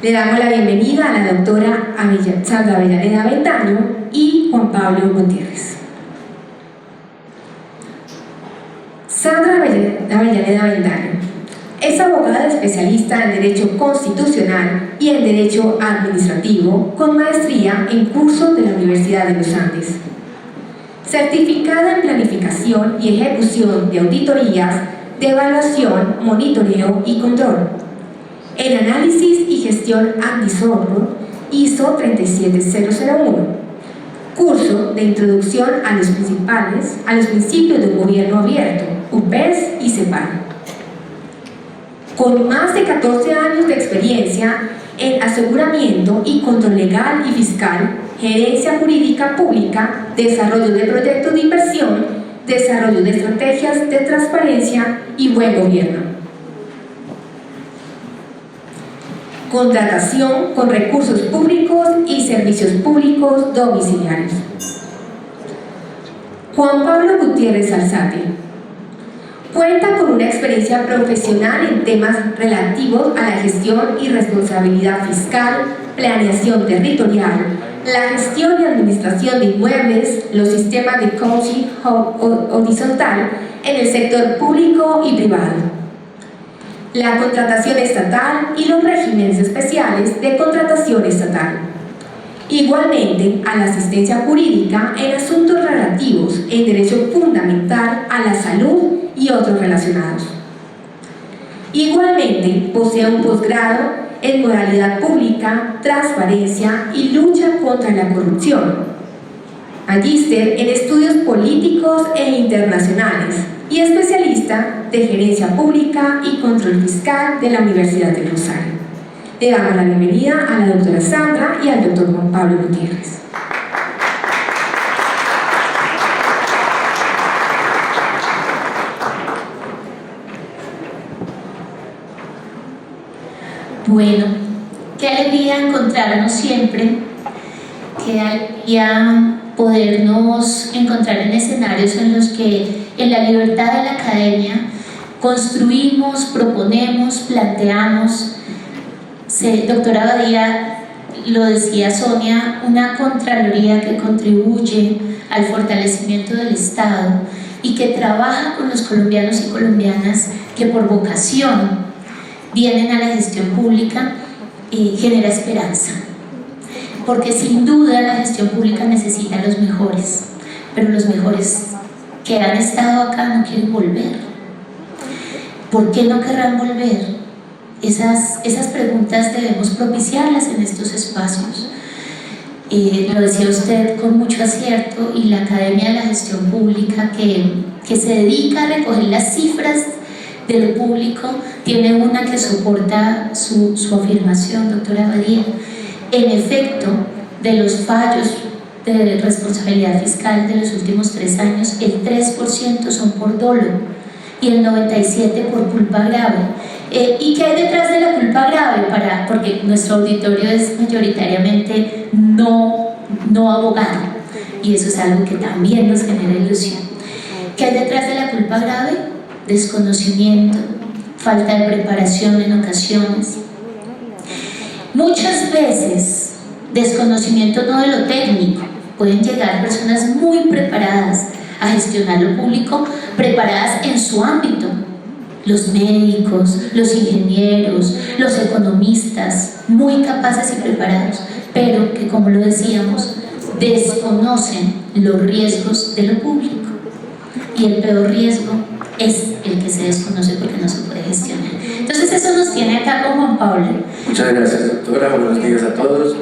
Le damos la bienvenida a la doctora Sandra Avellaneda Avendaño y Juan Pablo Gutiérrez. Sandra Avellaneda Avendaño es abogada especialista en Derecho Constitucional y en Derecho Administrativo con maestría en curso de la Universidad de los Andes. Certificada en Planificación y Ejecución de Auditorías de Evaluación, Monitoreo y Control. En Análisis y Gestión Anti-Sordo, ISO 37001. Curso de Introducción a los Principios de un Gobierno Abierto, UPES y CEPAL. Con más de 14 años de experiencia en aseguramiento y control legal y fiscal, gerencia jurídica pública, desarrollo de proyectos de inversión, desarrollo de estrategias de transparencia y buen gobierno. Contratación con recursos públicos y servicios públicos domiciliarios. Juan Pablo Gutiérrez Alzate cuenta con una experiencia profesional en temas relativos a la gestión y responsabilidad fiscal, planeación territorial, la gestión y administración de inmuebles, los sistemas de coaching horizontal en el sector público y privado, la contratación estatal y los regímenes especiales de contratación estatal. Igualmente a la asistencia jurídica en asuntos relativos en derecho fundamental a la salud y otros relacionados. Igualmente posee un posgrado en moralidad pública, transparencia y lucha contra la corrupción. Magíster en estudios políticos e internacionales y especialista de gerencia pública y control fiscal de la Universidad del Rosario. Le damos la bienvenida a la doctora Sandra y al doctor Juan Pablo Gutiérrez. Bueno, qué alegría encontrarnos siempre, qué alegría podernos encontrar en escenarios en los que en la libertad de la academia construimos, proponemos, planteamos. Doctora Badía, lo decía Sonia, una Contraloría que contribuye al fortalecimiento del Estado y que trabaja con los colombianos y colombianas que por vocación vienen a la gestión pública, genera esperanza, porque sin duda la gestión pública necesita a los mejores, pero los mejores que han estado acá no quieren volver. ¿Por qué no querrán volver? Esas preguntas debemos propiciarlas en estos espacios. Lo decía usted con mucho acierto, y la Academia de la Gestión Pública que se dedica a recoger las cifras de lo público, tiene una que soporta su afirmación, doctora Badía. En efecto, de los fallos de responsabilidad fiscal de los últimos 3 años, el 3% son por dolo y el 97% por culpa grave. ¿Y qué hay detrás de la culpa grave? Porque nuestro auditorio es mayoritariamente no abogado, y eso es algo que también nos genera ilusión. ¿Qué hay detrás de la culpa grave? Desconocimiento, falta de preparación en ocasiones. Muchas veces, desconocimiento no de lo técnico. Pueden llegar personas muy preparadas a gestionar lo público, preparadas en su ámbito. Los médicos, los ingenieros, los economistas, muy capaces y preparados, pero que, como lo decíamos, desconocen los riesgos de lo público. Y el peor riesgo es el que se desconoce porque no se puede gestionar. Entonces eso nos tiene acá con Juan Pablo. Muchas gracias, doctora. Buenos días a todos.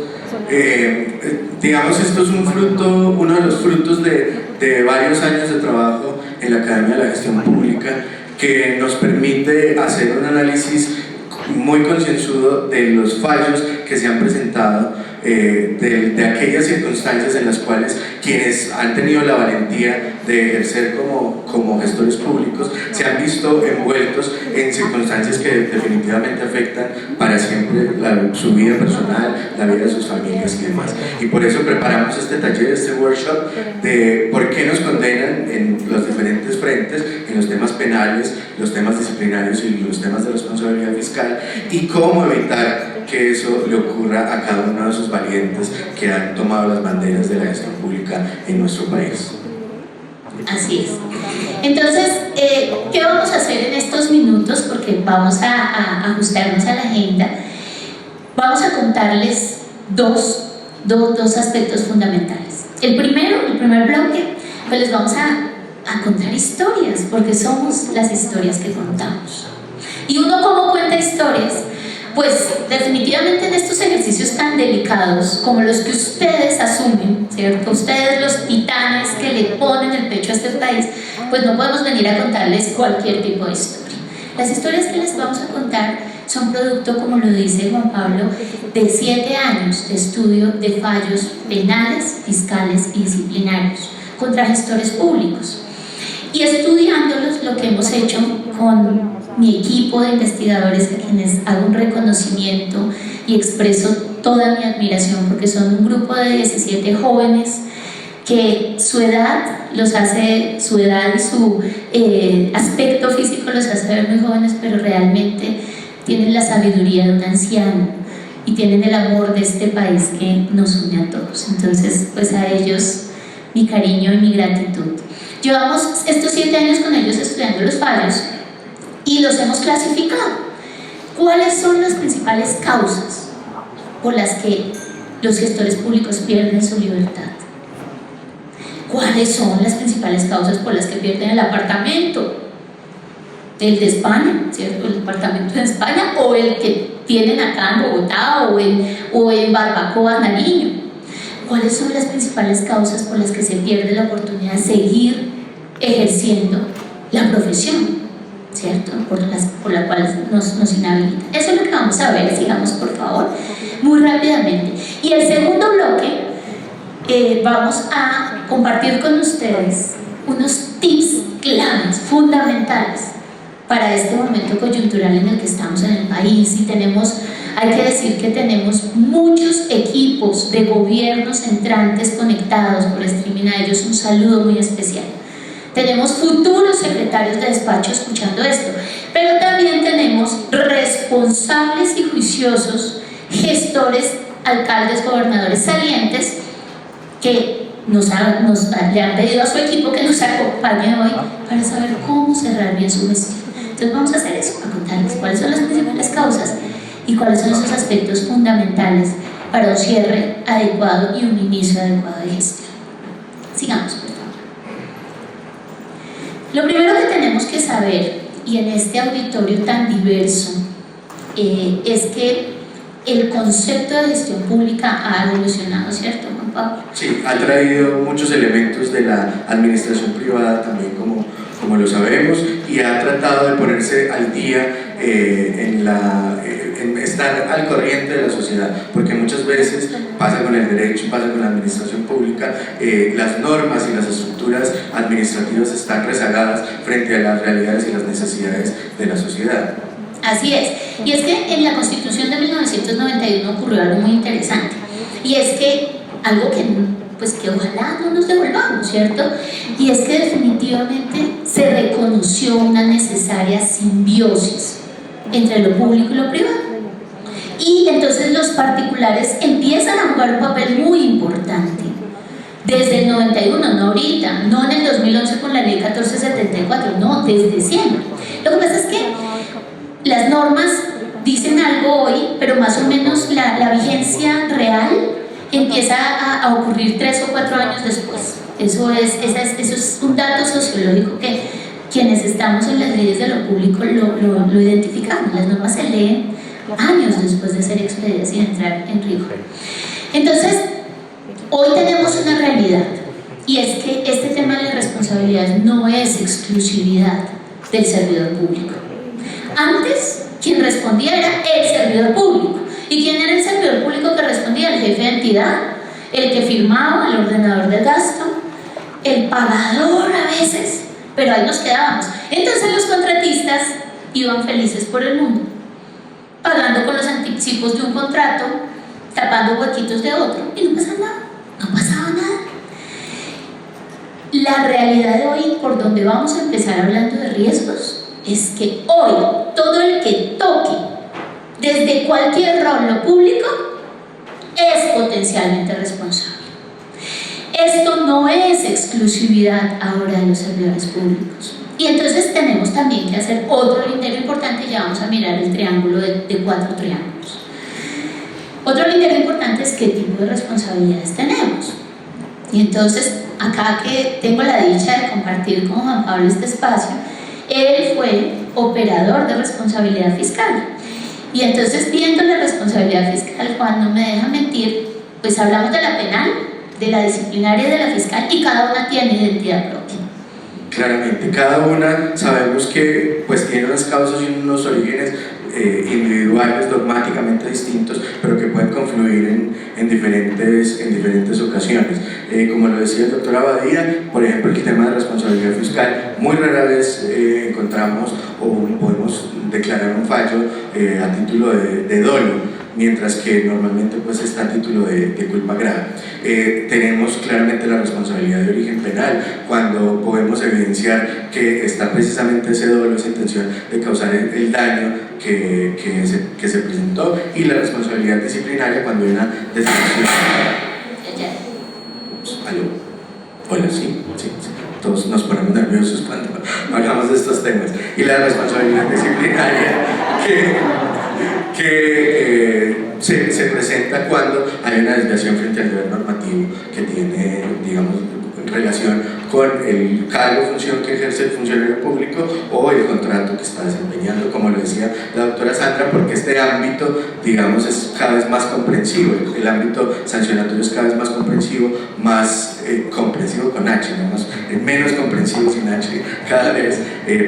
Digamos, esto es uno de los frutos de varios años de trabajo en la Academia de la Gestión Pública, que nos permite hacer un análisis muy concienzudo de los fallos que se han presentado de aquellas circunstancias en las cuales quienes han tenido la valentía de ejercer como gestores públicos se han visto envueltos en circunstancias que definitivamente afectan para siempre su vida personal, la vida de sus familias y demás. Y por eso preparamos este taller, este workshop de por qué nos condenan en los diferentes frentes, en los temas penales, los temas disciplinarios y los temas de responsabilidad fiscal, y cómo evitar que eso le ocurra a cada uno de esos valientes que han tomado las banderas de la gestión pública en nuestro país. Así es. Entonces, ¿qué vamos a hacer en estos minutos? Porque vamos a ajustarnos a la agenda. Vamos a contarles dos aspectos fundamentales. El primer bloque, pues les vamos a contar historias, porque somos las historias que contamos. Y uno, ¿cómo cuenta historias? Pues definitivamente en estos ejercicios tan delicados como los que ustedes asumen, ¿cierto? Ustedes, los titanes que le ponen el pecho a este país, pues no podemos venir a contarles cualquier tipo de historia. Las historias que les vamos a contar son producto, como lo dice Juan Pablo, de 7 años de estudio de fallos penales, fiscales y disciplinarios contra gestores públicos. Y estudiándolos, lo que hemos hecho con mi equipo de investigadores, a quienes hago un reconocimiento y expreso toda mi admiración, porque son un grupo de 17 jóvenes que su edad y su aspecto físico los hace ver muy jóvenes, pero realmente tienen la sabiduría de un anciano y tienen el amor de este país que nos une a todos. Entonces, pues a ellos mi cariño y mi gratitud. Llevamos estos 7 años con ellos estudiando los fallos y los hemos clasificado. ¿Cuáles son las principales causas por las que los gestores públicos pierden su libertad? ¿Cuáles son las principales causas por las que pierden el apartamento? El de España, ¿cierto? El apartamento de España, o el que tienen acá en Bogotá o en Barbacoa, Nariño. ¿Cuáles son las principales causas por las que se pierde la oportunidad de seguir ejerciendo la profesión, ¿cierto? Por la cual nos inhabilita? Eso es lo que vamos a ver. Sigamos, por favor, muy rápidamente. Y el segundo bloque, vamos a compartir con ustedes unos tips claves, fundamentales para este momento coyuntural en el que estamos en el país. Y hay que decir que tenemos muchos equipos de gobiernos entrantes conectados por streaming, a ellos un saludo muy especial. Tenemos futuros secretarios de despacho escuchando esto, pero también tenemos responsables y juiciosos gestores, alcaldes, gobernadores salientes que le han pedido a su equipo que nos acompañe hoy para saber cómo cerrar bien su gestión. Entonces vamos a hacer eso, a contarles cuáles son las principales causas y cuáles son esos aspectos fundamentales para un cierre adecuado y un inicio adecuado de gestión. Sigamos, por favor. Lo primero que tenemos que saber, y en este auditorio tan diverso, es que el concepto de gestión pública ha evolucionado, ¿cierto, Juan Pablo? Sí, ha traído muchos elementos de la administración privada también, como lo sabemos, y ha tratado de ponerse al día en estar al corriente de la sociedad, porque muchas veces pasa con el derecho, pasa con la administración pública, las normas y las estructuras administrativas están rezagadas frente a las realidades y las necesidades de la sociedad. Así es, y es que en la Constitución de 1991 ocurrió algo muy interesante, y es que algo que ojalá no nos devolvamos, ¿cierto? Y es que definitivamente se reconoció una necesaria simbiosis entre lo público y lo privado. Y entonces los particulares empiezan a jugar un papel muy importante. Desde el 91, no ahorita, no en el 2011 con la ley 1474, no, desde siempre. Lo que pasa es que las normas dicen algo hoy, pero más o menos la vigencia real empieza a ocurrir 3 o 4 años después. Eso es un dato sociológico que quienes estamos en las leyes de lo público lo identificamos. Las normas se leen años después de ser expedidas y entrar en rigor. Entonces, hoy tenemos una realidad, y es que este tema de la responsabilidad no es exclusividad del servidor público. Antes, quien respondía era el servidor público, ¿Y quién era el servidor público que respondía? El jefe de entidad, el que firmaba, el ordenador del gasto, el pagador a veces, pero ahí nos quedábamos. Entonces los contratistas iban felices por el mundo, pagando con los anticipos de un contrato, tapando huequitos de otro, y no pasaba nada, no pasaba nada. La realidad de hoy, por donde vamos a empezar hablando de riesgos, es que hoy todo el que toque desde cualquier rol lo público es potencialmente responsable. Esto no es exclusividad ahora de los servidores públicos. Y entonces tenemos también que hacer otro lindero importante. Ya vamos a mirar el triángulo de 4 triángulos. Otro lindero importante es qué tipo de responsabilidades tenemos. Y entonces, acá que tengo la dicha de compartir con Juan Pablo este espacio, él fue operador de responsabilidad fiscal. Y entonces, viendo la responsabilidad fiscal, Juan no me deja mentir, pues hablamos de la penal, de la disciplinaria y de la fiscal, y cada una tiene identidad propia. Claramente, cada una sabemos que pues tiene unas causas y unos orígenes individuales, dogmáticamente distintos, pero que pueden confluir en diferentes ocasiones. Como lo decía el doctor Abadía, por ejemplo, el tema de responsabilidad fiscal, muy rara vez encontramos o podemos declarar un fallo a título de dolo, mientras que normalmente pues está a título de culpa grave. Tenemos claramente la responsabilidad de origen penal, cuando podemos evidenciar que está precisamente ese dolo, esa intención de causar el daño que se presentó, y la responsabilidad disciplinaria cuando hay una detención. ¿Aló? Hola, sí. Todos nos ponemos nerviosos cuando hablamos de estos temas. Y la responsabilidad disciplinaria que se presenta cuando hay una desviación frente al deber normativo que tiene, digamos, relación con el cargo o función que ejerce el funcionario público o el contrato que está desempeñando, como lo decía la doctora Sandra, porque este ámbito, digamos, es cada vez más comprensivo, el ámbito sancionatorio es cada vez más comprensivo, más comprensivo con H, menos comprensivo sin H cada vez,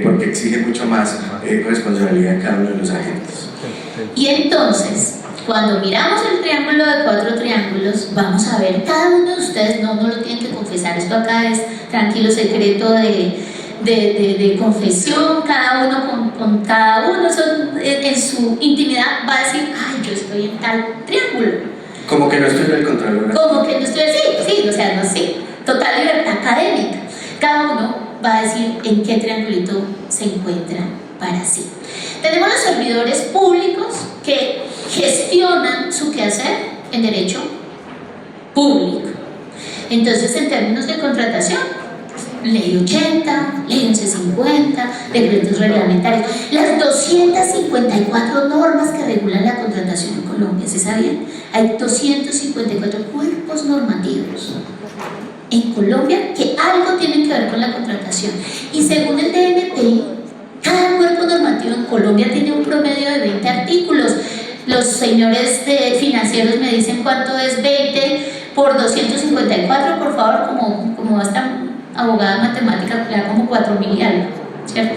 porque exige mucho más responsabilidad de cada uno de los agentes. Y entonces, cuando miramos el triángulo de 4 triángulos, vamos a ver, cada uno de ustedes, no lo tienen que confesar, esto acá es tranquilo, secreto de confesión, cada uno con cada uno, en su intimidad va a decir, ay, yo estoy en tal triángulo. Como que no estoy en el control. Como que no estoy, sí, o sea, no sé, total libertad académica. Cada uno va a decir en qué triangulito se encuentra para sí. Tenemos los servidores públicos que gestionan su quehacer en derecho público. Entonces, en términos de contratación, ley 80, ley 1150, decretos reglamentarios, las 254 normas que regulan la contratación en Colombia, ¿se sabían? Hay 254 cuerpos normativos en Colombia que algo tienen que ver con la contratación. Y según el DNP, cada cuerpo normativo en Colombia tiene un promedio de 20 artículos. Los señores financieros me dicen cuánto es 20 por 254, por favor, como esta abogada matemática, le da como 4.000 y algo, ¿cierto?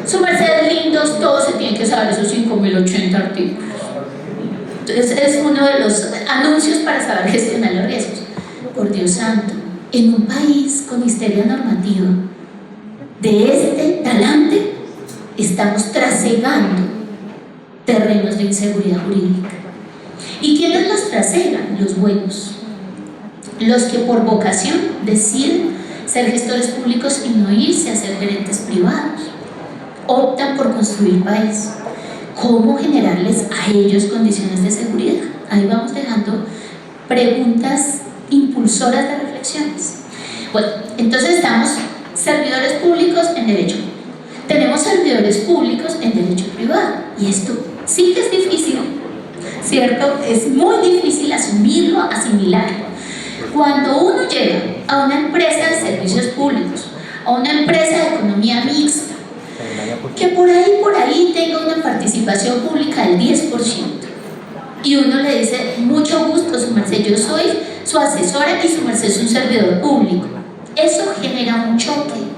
Su merced lindos, todos se tienen que saber esos 5.080 artículos. Entonces es uno de los anuncios para saber gestionar los riesgos. Por Dios santo, en un país con histeria normativa de este talante, estamos trasegando terrenos de inseguridad jurídica. ¿Y quiénes los trasegan? Los buenos, los que por vocación deciden ser gestores públicos y no irse a ser gerentes privados, optan por construir país. ¿Cómo generarles a ellos condiciones de seguridad? Ahí vamos dejando preguntas impulsoras de reflexiones. Bueno, entonces estamos servidores públicos en derecho. Tenemos servidores públicos en derecho privado. Y esto sí que es difícil, ¿cierto? Es muy difícil asumirlo, asimilarlo. Cuando uno llega a una empresa de servicios públicos, a una empresa de economía mixta, que por ahí tenga una participación pública del 10%, y uno le dice, mucho gusto, su merced, yo soy su asesora y su merced es un servidor público. Eso genera un choque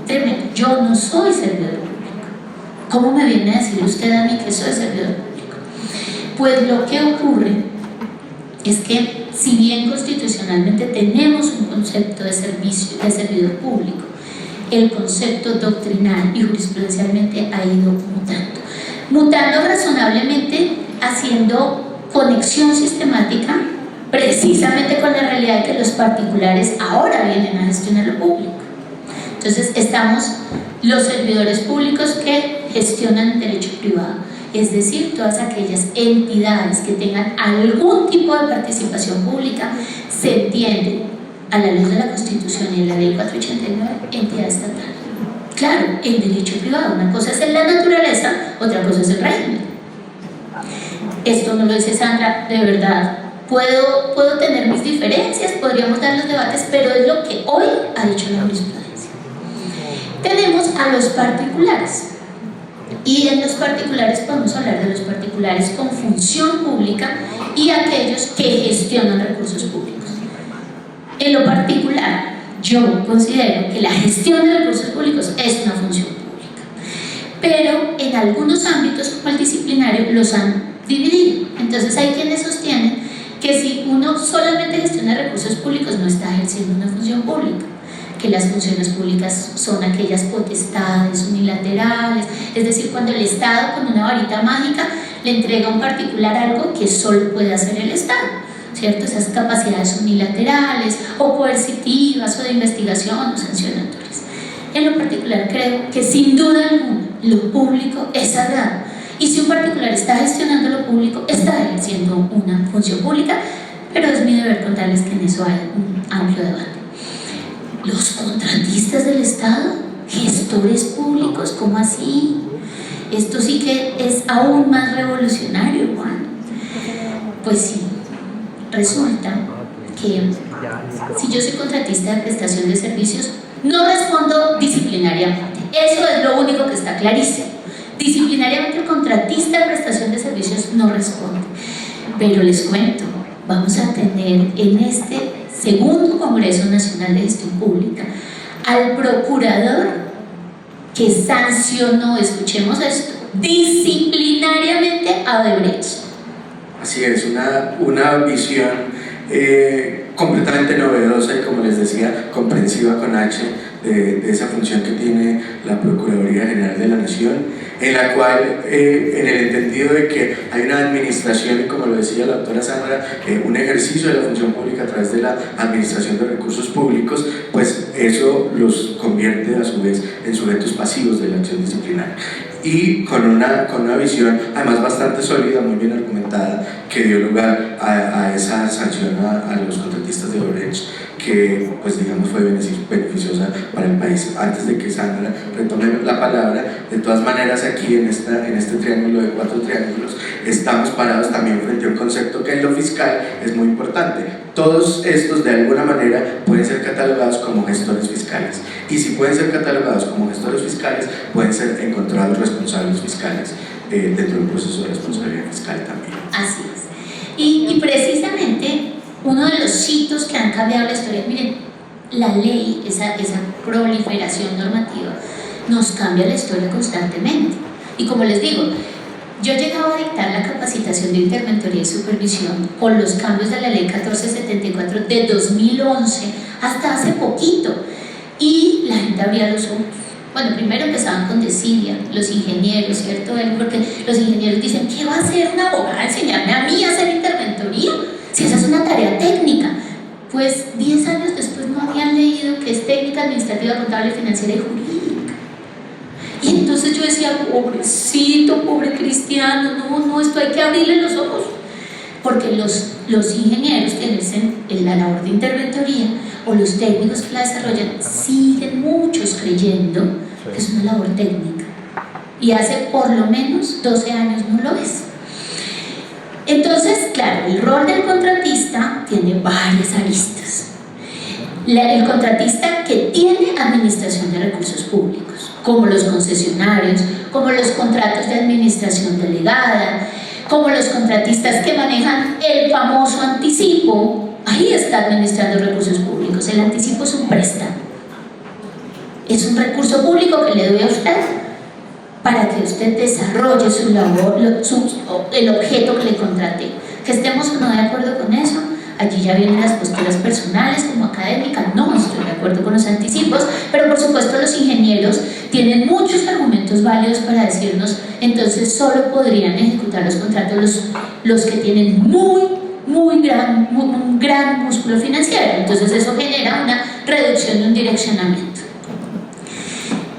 tremendo. Yo no soy servidor público. ¿Cómo me viene a decir usted a mí que soy servidor público? Pues lo que ocurre es que, si bien constitucionalmente tenemos un concepto de servidor público, el concepto doctrinal y jurisprudencialmente ha ido mutando razonablemente, haciendo conexión sistemática precisamente con la realidad de que los particulares ahora vienen a gestionar lo público. Entonces estamos los servidores públicos que gestionan derecho privado, es decir, todas aquellas entidades que tengan algún tipo de participación pública se entienden a la luz de la Constitución y de la Ley 489 entidad estatal. Claro, el derecho privado, una cosa es la naturaleza, otra cosa es el régimen. Esto no lo dice Sandra, de verdad. Puedo tener mis diferencias, podríamos dar los debates, pero es lo que hoy ha dicho la jurisprudencia. Tenemos a los particulares, y en los particulares podemos hablar de los particulares con función pública y aquellos que gestionan recursos públicos. En lo particular, yo considero que la gestión de recursos públicos es una función pública, pero en algunos ámbitos como el disciplinario los han dividido. Entonces hay quienes sostienen que si uno solamente gestiona recursos públicos no está ejerciendo una función pública, que las funciones públicas son aquellas potestades unilaterales, es decir, cuando el Estado con una varita mágica le entrega a un particular algo que solo puede hacer el Estado, ¿cierto? Esas capacidades unilaterales o coercitivas o de investigación o sancionatorias. En lo particular creo que sin duda alguna lo público es sagrado, y si un particular está gestionando lo público está ejerciendo una función pública, pero es mi deber contarles que en eso hay un amplio debate. Los contratistas del Estado, gestores públicos, ¿cómo así? Esto sí que es aún más revolucionario, Juan. Pues sí, resulta que si yo soy contratista de prestación de servicios, no respondo disciplinariamente. Eso es lo único que está clarísimo. Disciplinariamente el contratista de prestación de servicios no responde. Pero les cuento, vamos a tener en este segundo Congreso Nacional de Gestión Pública al procurador que sancionó, escuchemos esto, disciplinariamente a Odebrecht. Así es, una visión completamente novedosa y, como les decía, comprensiva con H de esa función que tiene la Procuraduría General de la Nación, en la cual, en el entendido de que hay una administración, y como lo decía la doctora Sandra, un ejercicio de la función pública a través de la administración de recursos públicos, pues eso los convierte a su vez en sujetos pasivos de la acción disciplinaria. Y con una visión además bastante sólida, muy bien argumentada, que dio lugar a esa sanción a los contratistas de Odebrecht, que pues digamos fue beneficiosa para el país. Antes de que Sandra retome la palabra, de todas maneras aquí en este triángulo de 4 triángulos estamos parados también frente a un concepto que en lo fiscal es muy importante. Todos estos de alguna manera pueden ser catalogados como gestores fiscales, y si pueden ser catalogados como gestores fiscales pueden ser encontrados responsables fiscales dentro del proceso de responsabilidad fiscal también. Así es. Y precisamente uno de los hitos que han cambiado la historia, miren, la ley, esa proliferación normativa nos cambia la historia constantemente. Y como les digo, yo llegaba a dictar la capacitación de interventoría y supervisión con los cambios de la ley 1474 de 2011 hasta hace poquito, y la gente abría los ojos. Bueno, primero empezaban con desidia, los ingenieros, ¿cierto? Porque los ingenieros dicen, ¿qué va a hacer una abogada enseñarme a mí a hacer interventoría? Si esa es una tarea técnica. Pues 10 años después no habían leído que es técnica administrativa, contable, financiera y jurídica. Y entonces yo decía, pobrecito, pobre cristiano, no, esto hay que abrirle los ojos. Porque los ingenieros que ejercen la labor de interventoría o los técnicos que la desarrollan siguen muchos creyendo que es una labor técnica, y hace por lo menos 12 años no lo es. Entonces, claro, el rol del contratista tiene varias aristas. El contratista que tiene administración de recursos públicos, como los concesionarios, como los contratos de administración delegada, como los contratistas que manejan el famoso anticipo, ahí está administrando recursos públicos. El anticipo es un préstamo, es un recurso público que le doy a usted para que que usted desarrolle su labor, el objeto que le contraté. Que estemos o no de acuerdo con eso, allí ya vienen las posturas personales como académica. No estoy de acuerdo con los anticipos, pero por supuesto los ingenieros tienen muchos argumentos válidos para decirnos, entonces solo podrían ejecutar los contratos los que tienen un gran músculo financiero. Entonces eso genera una reducción de un direccionamiento.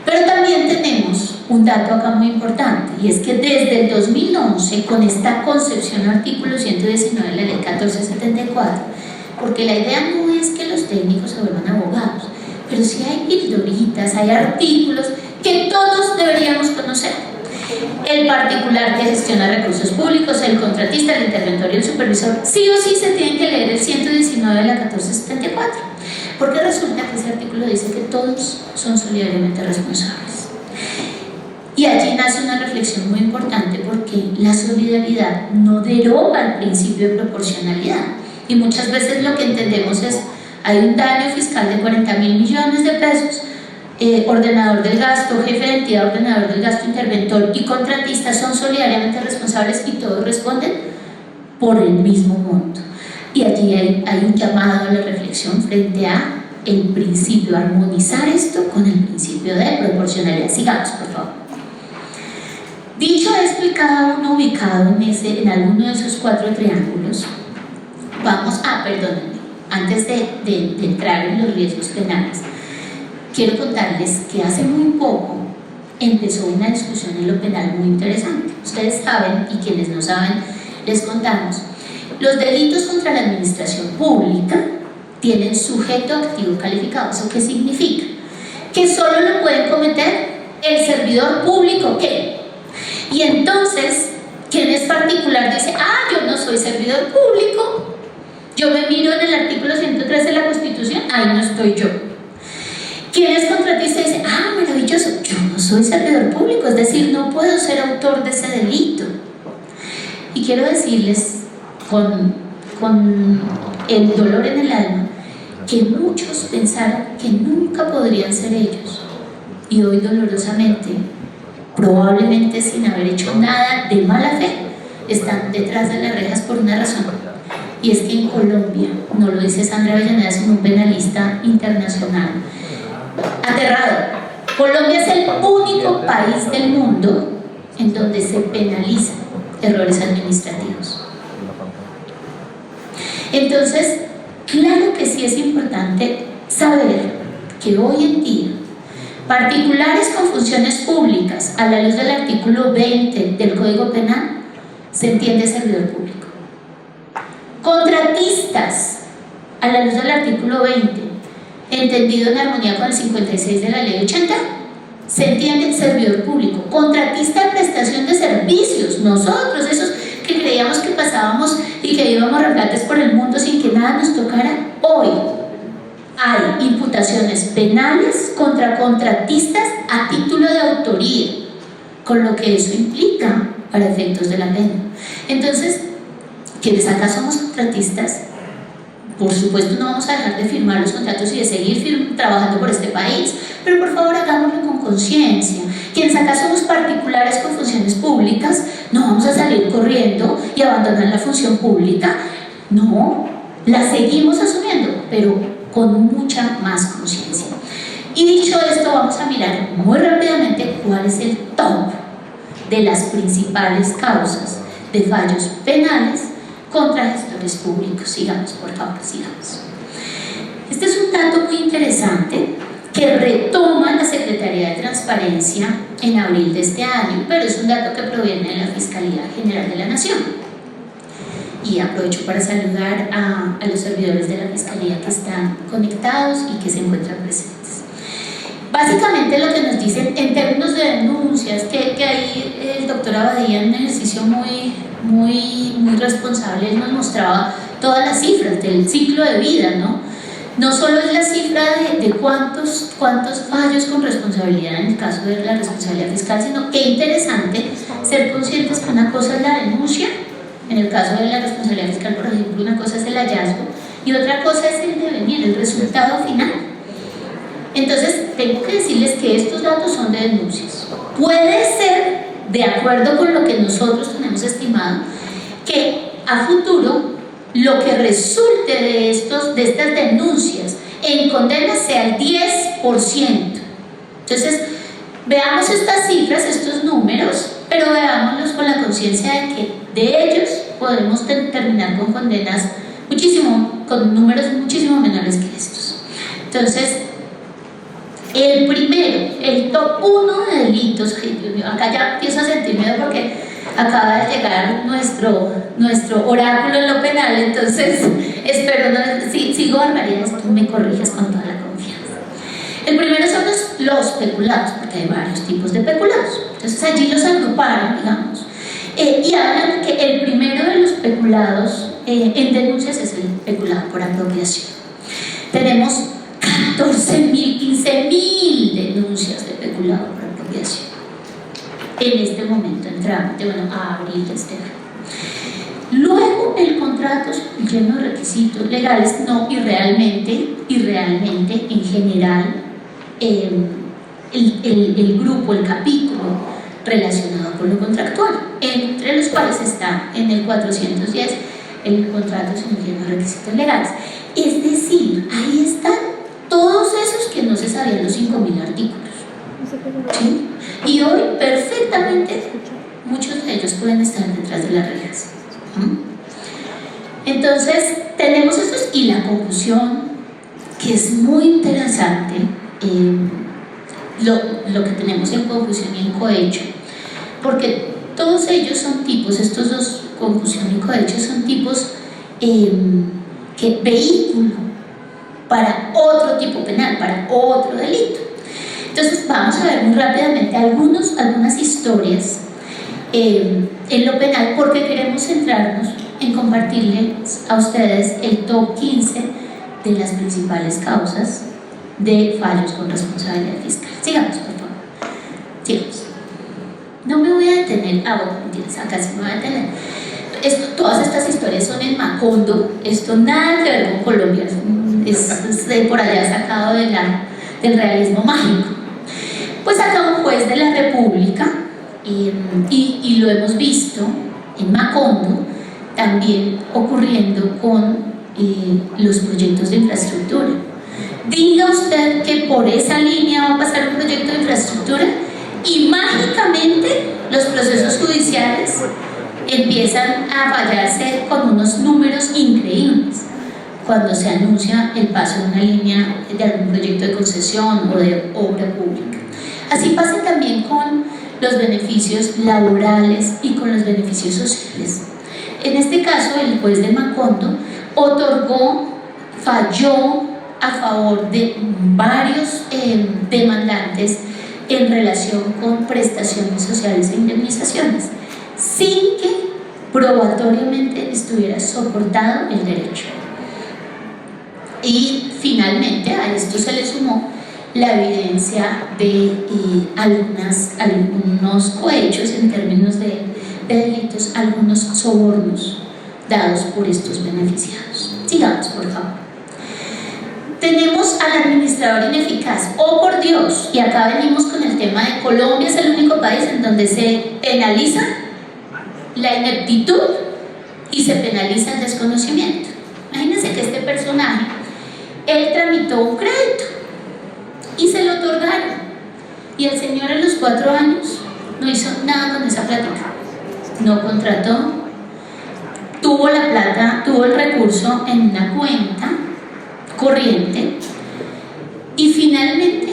Pero también tenemos un dato acá muy importante, y es que desde el 2011, con esta concepción artículo 119 de la ley 1474, porque la idea no es que los técnicos se vuelvan abogados, pero sí hay pildoritas, hay artículos que todos deberíamos conocer. El particular que gestiona recursos públicos, el contratista, el interventor y el supervisor, sí o sí se tienen que leer el 119 de la 1474, porque resulta que ese artículo dice que todos son solidariamente responsables. Y allí nace una reflexión muy importante, porque la solidaridad no deroga el principio de proporcionalidad, y muchas veces lo que entendemos es: hay un daño fiscal de 40.000 millones de pesos, ordenador del gasto, jefe de entidad, ordenador del gasto, interventor y contratista son solidariamente responsables y todos responden por el mismo monto. Y allí hay un llamado a la reflexión frente a el principio, armonizar esto con el principio de proporcionalidad. Sigamos, por favor. Dicho esto, y cada uno ubicado en alguno de esos 4 triángulos, perdónenme, antes de entrar en los riesgos penales, quiero contarles que hace muy poco empezó una discusión en lo penal muy interesante. Ustedes saben, y quienes no saben, les contamos, los delitos contra la administración pública tienen sujeto activo calificado. ¿Eso qué significa? Que solo lo pueden cometer el servidor público, ¿qué? Y entonces, quien es particular dice: yo no soy servidor público, yo me miro en el artículo 113 de la Constitución, ahí no estoy yo. Quien es contratista dice: maravilloso, yo no soy servidor público, es decir, no puedo ser autor de ese delito. Y quiero decirles con el dolor en el alma que muchos pensaron que nunca podrían ser ellos, y hoy dolorosamente, probablemente sin haber hecho nada de mala fe, están detrás de las rejas por una razón, y es que en Colombia, no lo dice Sandra Avellaneda, sino un penalista internacional aterrado, Colombia es el único país del mundo en donde se penalizan errores administrativos. Entonces, claro que sí es importante saber que hoy en día particulares con funciones públicas, a la luz del artículo 20 del Código Penal, se entiende servidor público. Contratistas, a la luz del artículo 20, entendido en armonía con el 56 de la Ley 80, se entiende servidor público. Contratista de prestación de servicios, nosotros, esos que creíamos que pasábamos y que íbamos ramplantes por el mundo sin que nada nos tocara, hoy hay imputaciones penales contra contratistas a título de autoría, con lo que eso implica para efectos de la pena. Entonces, quienes acá somos contratistas, por supuesto no vamos a dejar de firmar los contratos y de seguir trabajando por este país, pero por favor hagámoslo con conciencia. Quienes acá somos particulares con funciones públicas, no vamos a salir corriendo y abandonar la función pública, no, la seguimos asumiendo, pero con mucha más conciencia. Y dicho esto, vamos a mirar muy rápidamente cuál es el top de las principales causas de fallos penales contra gestores públicos. Sigamos, por favor, sigamos. Este es un dato muy interesante que retoma la Secretaría de Transparencia en abril de este año, pero es un dato que proviene de la Fiscalía General de la Nación. Y aprovecho para saludar a los servidores de la Fiscalía que están conectados y que se encuentran presentes. Básicamente lo que nos dicen en términos de denuncias, que ahí el doctor Abadía, en un ejercicio muy responsable, nos mostraba todas las cifras del ciclo de vida, ¿no? No solo es la cifra de cuántos fallos con responsabilidad en el caso de la responsabilidad fiscal, sino qué interesante ser conscientes que una cosa es la denuncia. En el caso de la responsabilidad fiscal, por ejemplo, una cosa es el hallazgo y otra cosa es el devenir, el resultado final. Entonces, tengo que decirles que estos datos son de denuncias. Puede ser de acuerdo con lo que nosotros tenemos estimado, que a futuro lo que resulte de estas denuncias en condenas sea el 10%. Entonces, veamos estas cifras, estos números, pero veámoslos con la conciencia de que de ellos podemos terminar con condenas con números muchísimo menores que estos. Entonces, el primero, el top 1 de delitos, ay, Dios mío, acá ya empiezo a sentir miedo porque acaba de llegar nuestro oráculo en lo penal, entonces espero, si sigo barbaridades, tú me corriges con toda la confianza. El primero son los peculados, porque hay varios tipos de peculados, entonces allí los agruparon, digamos, y hablan que el primero de los peculados en denuncias es el peculado por apropiación. Tenemos 14.000, 15.000 denuncias de peculado por apropiación en este momento en trámite, a abril de este año. Luego el contrato lleno de requisitos legales, y realmente en general el grupo, el capítulo relacionado con lo contractual, entre los cuales está en el 410 el contrato lleno de requisitos legales. Es decir, ahí están todos esos que no se sabían los 5.000 artículos. ¿Sí? Y hoy perfectamente muchos de ellos pueden estar detrás de las rejas. Entonces tenemos estos, y la conclusión, que es muy interesante, lo que tenemos en confusión y en cohecho, porque todos ellos son tipos, estos dos, confusión y cohecho, son tipos que vehículo para otro tipo penal, para otro delito. Entonces vamos a ver muy rápidamente algunas historias en lo penal, porque queremos centrarnos en compartirles a ustedes el top 15 de las principales causas de fallos con responsabilidad fiscal. Sigamos, por favor. Sigamos. No me voy a detener, acá sí me voy a detener. Todas estas historias son en Macondo, esto nada que ver con Colombia, es de por allá sacado del realismo mágico. Pues acá un juez de la República, y lo hemos visto en Macondo, también ocurriendo con los proyectos de infraestructura. Diga usted que por esa línea va a pasar un proyecto de infraestructura y mágicamente los procesos judiciales empiezan a fallarse con unos números increíbles cuando se anuncia el paso de una línea de algún proyecto de concesión o de obra pública. Así pasa también con los beneficios laborales y con los beneficios sociales. En este caso, el juez de Macondo falló a favor de varios demandantes en relación con prestaciones sociales e indemnizaciones, sin que probatoriamente estuviera soportado el derecho. Y finalmente a esto se le sumó la evidencia de algunos cohechos en términos de delitos, algunos sobornos dados por estos beneficiados. Sigamos, por favor. Tenemos al administrador ineficaz. ¡Oh, por Dios! Y acá venimos con el tema de Colombia es el único país en donde se penaliza la ineptitud y se penaliza el desconocimiento. Imagínense que este personaje, él tramitó un crédito y se lo otorgaron, y el señor en los 4 años no hizo nada con esa plática, no contrató, tuvo la plata, tuvo el recurso en una cuenta corriente y finalmente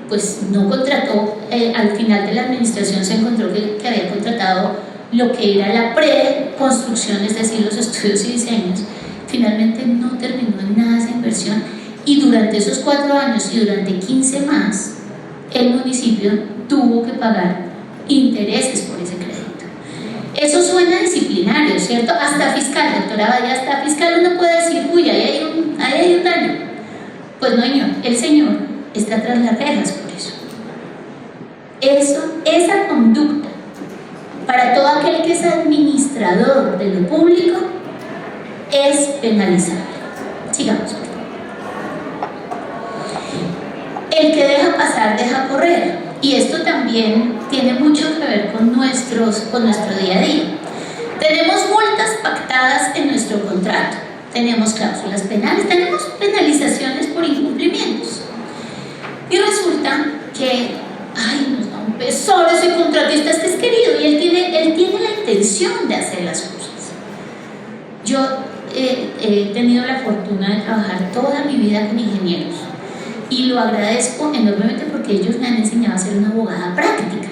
pues no contrató. Al final de la administración se encontró que había contratado lo que era la preconstrucción, es decir, los estudios y diseños. Finalmente no terminó en nada esa inversión, y durante esos 4 años y durante 15 más el municipio tuvo que pagar intereses por ese crédito. Eso suena disciplinario, ¿cierto? Hasta fiscal, doctora Vaya, hasta fiscal uno puede decir, uy, ahí hay un daño. Pues no, señor, el señor está tras las rejas por eso. Esa conducta, para todo aquel que es administrador de lo público, es penalizable. Sigamos. El que deja pasar, deja correr. Y esto también tiene mucho que ver con nuestro con nuestro día a día. Tenemos multas pactadas en nuestro contrato, tenemos cláusulas penales, tenemos penalizaciones por incumplimientos. Y resulta que, ay, nos da un pesar ese contratista, este es querido y él tiene la intención de hacer las cosas. Yo he tenido la fortuna de trabajar toda mi vida con ingenieros y lo agradezco enormemente porque ellos me han enseñado a ser una abogada práctica.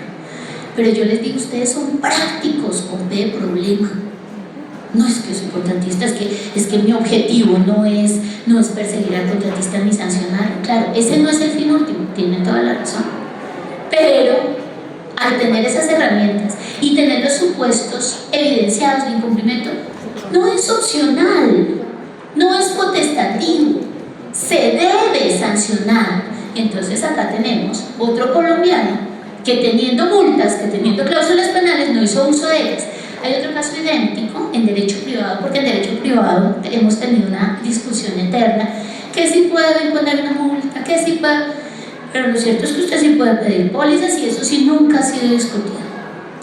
Pero yo les digo, ustedes son prácticos con B problema. No es que soy contratista, es que mi objetivo no es perseguir al contratista ni sancionarlo. Claro, ese no es el fin último, tienen toda la razón. Pero al tener esas herramientas y tener los supuestos evidenciados de incumplimiento, no es opcional, no es potestativo, se debe sancionar. Entonces acá tenemos otro colombiano que teniendo multas, que teniendo cláusulas penales, no hizo uso de ellas. Hay otro caso idéntico en derecho privado, porque en derecho privado hemos tenido una discusión eterna, que si puedo imponer una multa, que si puedo, pero lo cierto es que usted sí puede pedir pólizas y eso sí nunca ha sido discutido.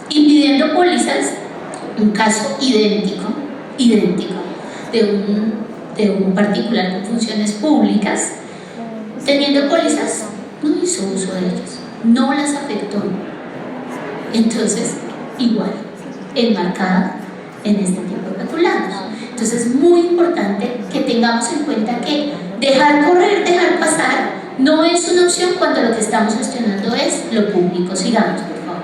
Impidiendo pólizas, un caso idéntico de un particular con funciones públicas, teniendo pólizas, no hizo uso de ellas, no las afectó. Entonces, igual, enmarcada en este tipo de petulados. Entonces es muy importante que tengamos en cuenta que dejar correr, dejar pasar, no es una opción cuando lo que estamos gestionando es lo público. Sigamos, por favor.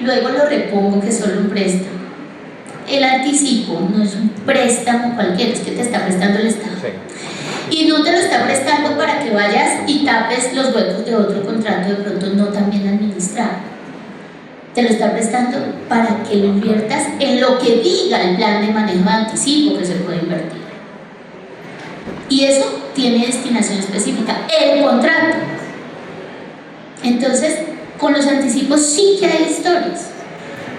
Luego lo repongo, que es solo un préstamo. El anticipo no es un préstamo cualquiera, es que te está prestando el Estado. Sí. Y no te lo está prestando para que vayas y tapes los huecos de otro contrato de pronto no tan bien administrado. Te lo está prestando para que lo inviertas en lo que diga el plan de manejo de anticipo que se puede invertir. Y eso tiene destinación específica, el contrato. Entonces, con los anticipos sí que hay historias,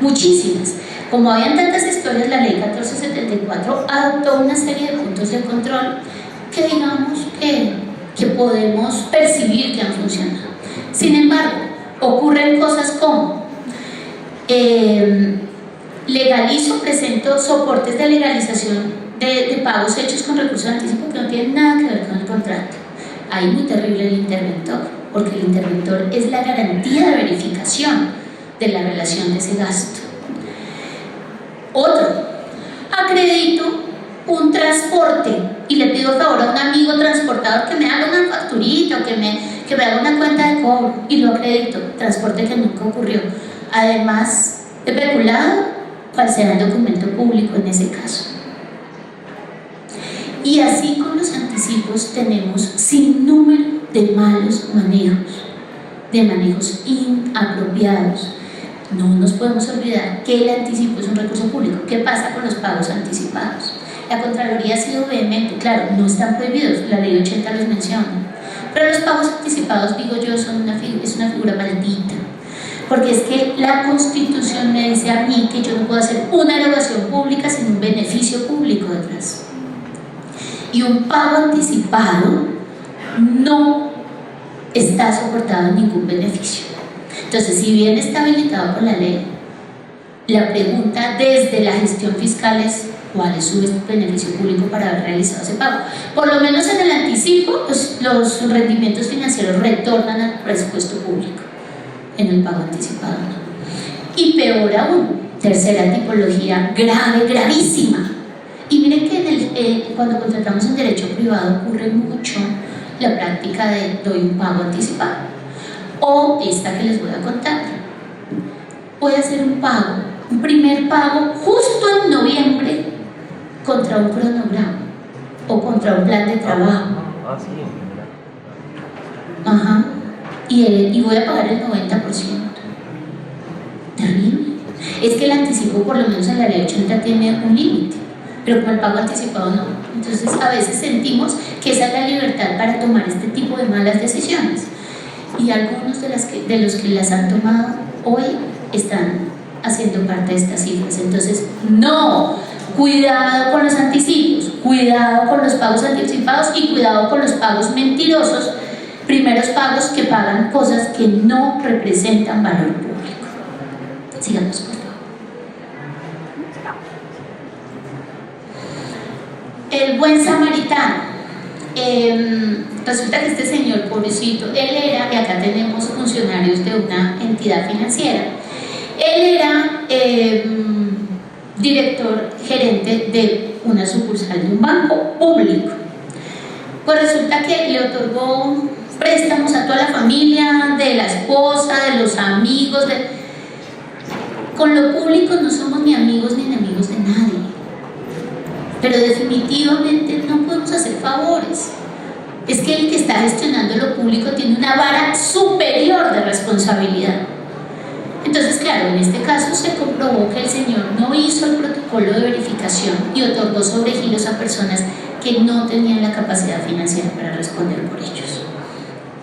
muchísimas. Como habían tantas historias, la ley 1474 adoptó una serie de puntos de control que digamos que podemos percibir que han funcionado. Sin embargo, ocurren cosas como legalizo, presento soportes de legalización de pagos hechos con recursos de anticipo que no tienen nada que ver con el contrato. Ahí muy terrible el interventor, porque el interventor es la garantía de verificación de la relación de ese gasto. Otro, acredito un transporte y le pido favor a un amigo transportador que me haga una facturita o que me haga una cuenta de cobro y lo acredito, transporte que nunca ocurrió. Además de peculado, falsear el documento público en ese caso. Y así con los anticipos tenemos sin número de malos manejos, de manejos inapropiados. No nos podemos olvidar que el anticipo es un recurso público. ¿Qué pasa con los pagos anticipados? La Contraloría ha sido vehemente, claro, no están prohibidos, la ley 80 los menciona, pero los pagos anticipados, digo yo, es una figura maldita, porque es que la Constitución me dice a mí que yo no puedo hacer una erogación pública sin un beneficio público detrás. Y un pago anticipado no está soportado en ningún beneficio. Entonces, si bien está habilitado por la ley, la pregunta desde la gestión fiscal es ¿cuál es su beneficio público para haber realizado ese pago? Por lo menos en el anticipo, los rendimientos financieros retornan al presupuesto público. En el pago anticipado no. Y peor aún, tercera tipología grave, gravísima. Y miren que cuando contratamos en derecho privado ocurre mucho la práctica de doy un pago anticipado. O esta que les voy a contar. Voy a hacer un pago, un primer pago justo en noviembre contra un cronograma o contra un plan de trabajo. Ajá. Y voy a pagar el 90%. Terrible. Es que el anticipo, por lo menos en la ley 80, tiene un límite, pero con el pago anticipado no. Entonces a veces sentimos que esa es la libertad para tomar este tipo de malas decisiones. Y algunos de los que las han tomado hoy están haciendo parte de estas cifras. Entonces, no, cuidado con los anticipos, cuidado con los pagos anticipados y cuidado con los pagos mentirosos. primeros pagos que pagan cosas que no representan valor público. Sigamos, por favor. El buen samaritano. Resulta que este señor, pobrecito, él era, y acá tenemos funcionarios de una entidad financiera, él era director gerente de una sucursal de un banco público. Pues resulta que le otorgó préstamos a toda la familia, de la esposa, de los amigos, con lo público no somos ni amigos ni enemigos de nadie, pero definitivamente no podemos hacer favores. Es que el que está gestionando lo público tiene una vara superior de responsabilidad. Entonces, claro, en este caso se comprobó que el señor no hizo el protocolo de verificación y otorgó sobregiros a personas que no tenían la capacidad financiera para responder por ellos.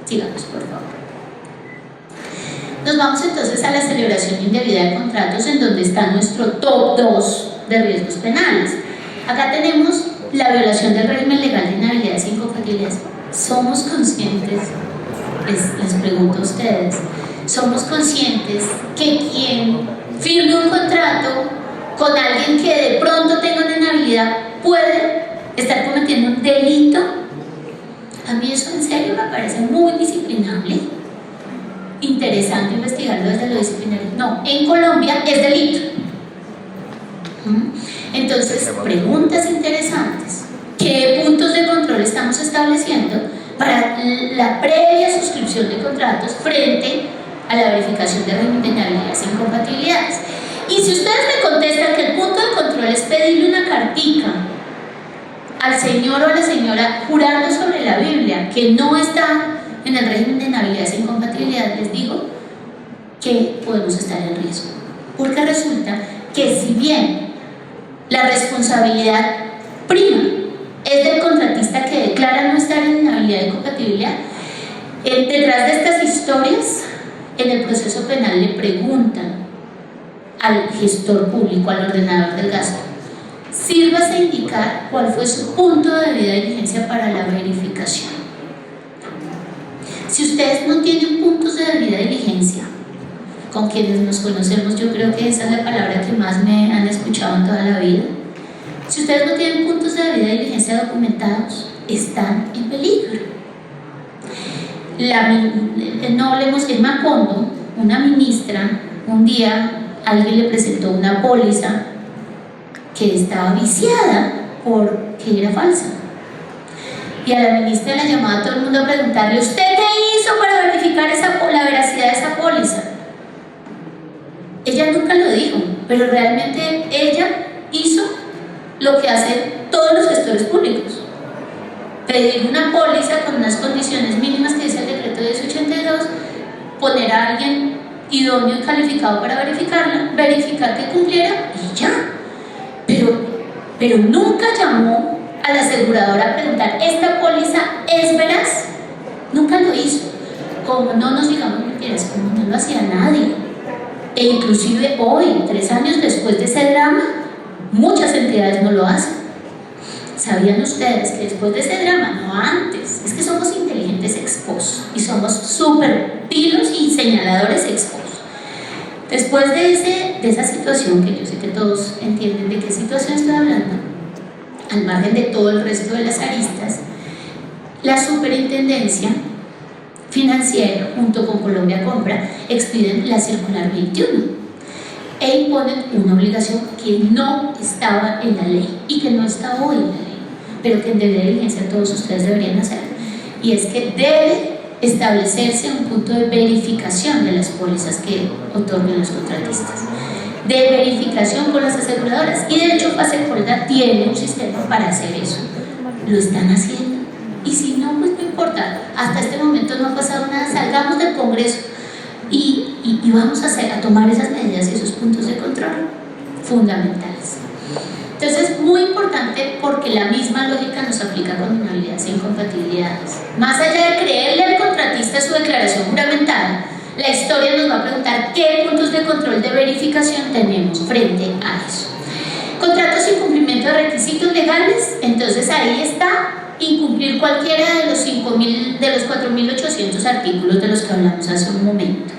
Sigamos, por favor. Nos vamos entonces a la celebración indebida de contratos, en donde está nuestro top 2 de riesgos penales. Acá tenemos la violación del régimen legal de inhabilidades e incompatibilidades. ¿Somos conscientes? Les pregunto a ustedes, ¿somos conscientes que quien firme un contrato con alguien que de pronto tenga una inhabilidad puede estar cometiendo un delito? A mí eso en serio me parece muy disciplinable. Interesante investigarlo desde lo disciplinario. No, en Colombia es delito. Entonces, preguntas interesantes. ¿Qué puntos de control estamos estableciendo para la previa suscripción de contratos frente a la verificación de régimen de inhabilidades e incompatibilidades? Y si ustedes me contestan que el punto de control es pedirle una cartica al señor o a la señora jurando sobre la Biblia que no está en el régimen de inhabilidades e incompatibilidades, les digo que podemos estar en riesgo, porque resulta que si bien la responsabilidad prima es del contratista que declara no estar en inhabilidad e incompatibilidad, detrás de estas historias en el proceso penal le preguntan al gestor público, al ordenador del gasto: sírvase a indicar cuál fue su punto de debida diligencia para la verificación. Si ustedes no tienen puntos de debida diligencia, con quienes nos conocemos, yo creo que esa es la palabra que más me han escuchado en toda la vida. Si ustedes no tienen puntos de debida diligencia documentados, están en peligro. No hablemos de Macondo, una ministra, un día alguien le presentó una póliza que estaba viciada porque era falsa. Y a la ministra la llamaba a todo el mundo a preguntarle: ¿usted qué hizo para verificar la veracidad de esa póliza? Ella nunca lo dijo, pero realmente ella hizo lo que hacen todos los gestores públicos: pedir una póliza con unas condiciones mínimas que dice el decreto 1082, poner a alguien idóneo y calificado para verificarla, verificar que cumpliera y ya. Pero nunca llamó a la aseguradora a preguntar: ¿esta póliza es veraz? Nunca lo hizo. Como no nos digamos mentiras, como no lo hacía nadie. E inclusive hoy, 3 años después de ese drama, muchas entidades no lo hacen. ¿Sabían ustedes que después de ese drama, no antes, es que somos inteligentes ex post y somos súper pilos y señaladores ex post? Después de esa situación, que yo sé que todos entienden de qué situación estoy hablando, al margen de todo el resto de las aristas, la superintendencia financiera junto con Colombia Compra expiden la circular 21 e imponen una obligación que no estaba en la ley y que no está hoy en la ley, pero que en debida diligencia todos ustedes deberían hacer, y es que debe establecerse un punto de verificación de las pólizas que otorguen los contratistas, de verificación con las aseguradoras, y de hecho Fasecolda tiene un sistema para hacer eso. Lo están haciendo, y si no, pues no importa. Hasta este momento no ha pasado nada. Salgamos del Congreso y vamos a tomar esas medidas y esos puntos de control fundamentales. Entonces, muy importante, porque la misma lógica nos aplica con inhabilidades e incompatibilidades. Más allá de creerle al contratista su declaración juramentada, la historia nos va a preguntar qué puntos de control de verificación tenemos frente a eso. Contratos sin cumplimiento de requisitos legales. Entonces ahí está incumplir cualquiera de los 4.800 artículos de los que hablamos hace un momento.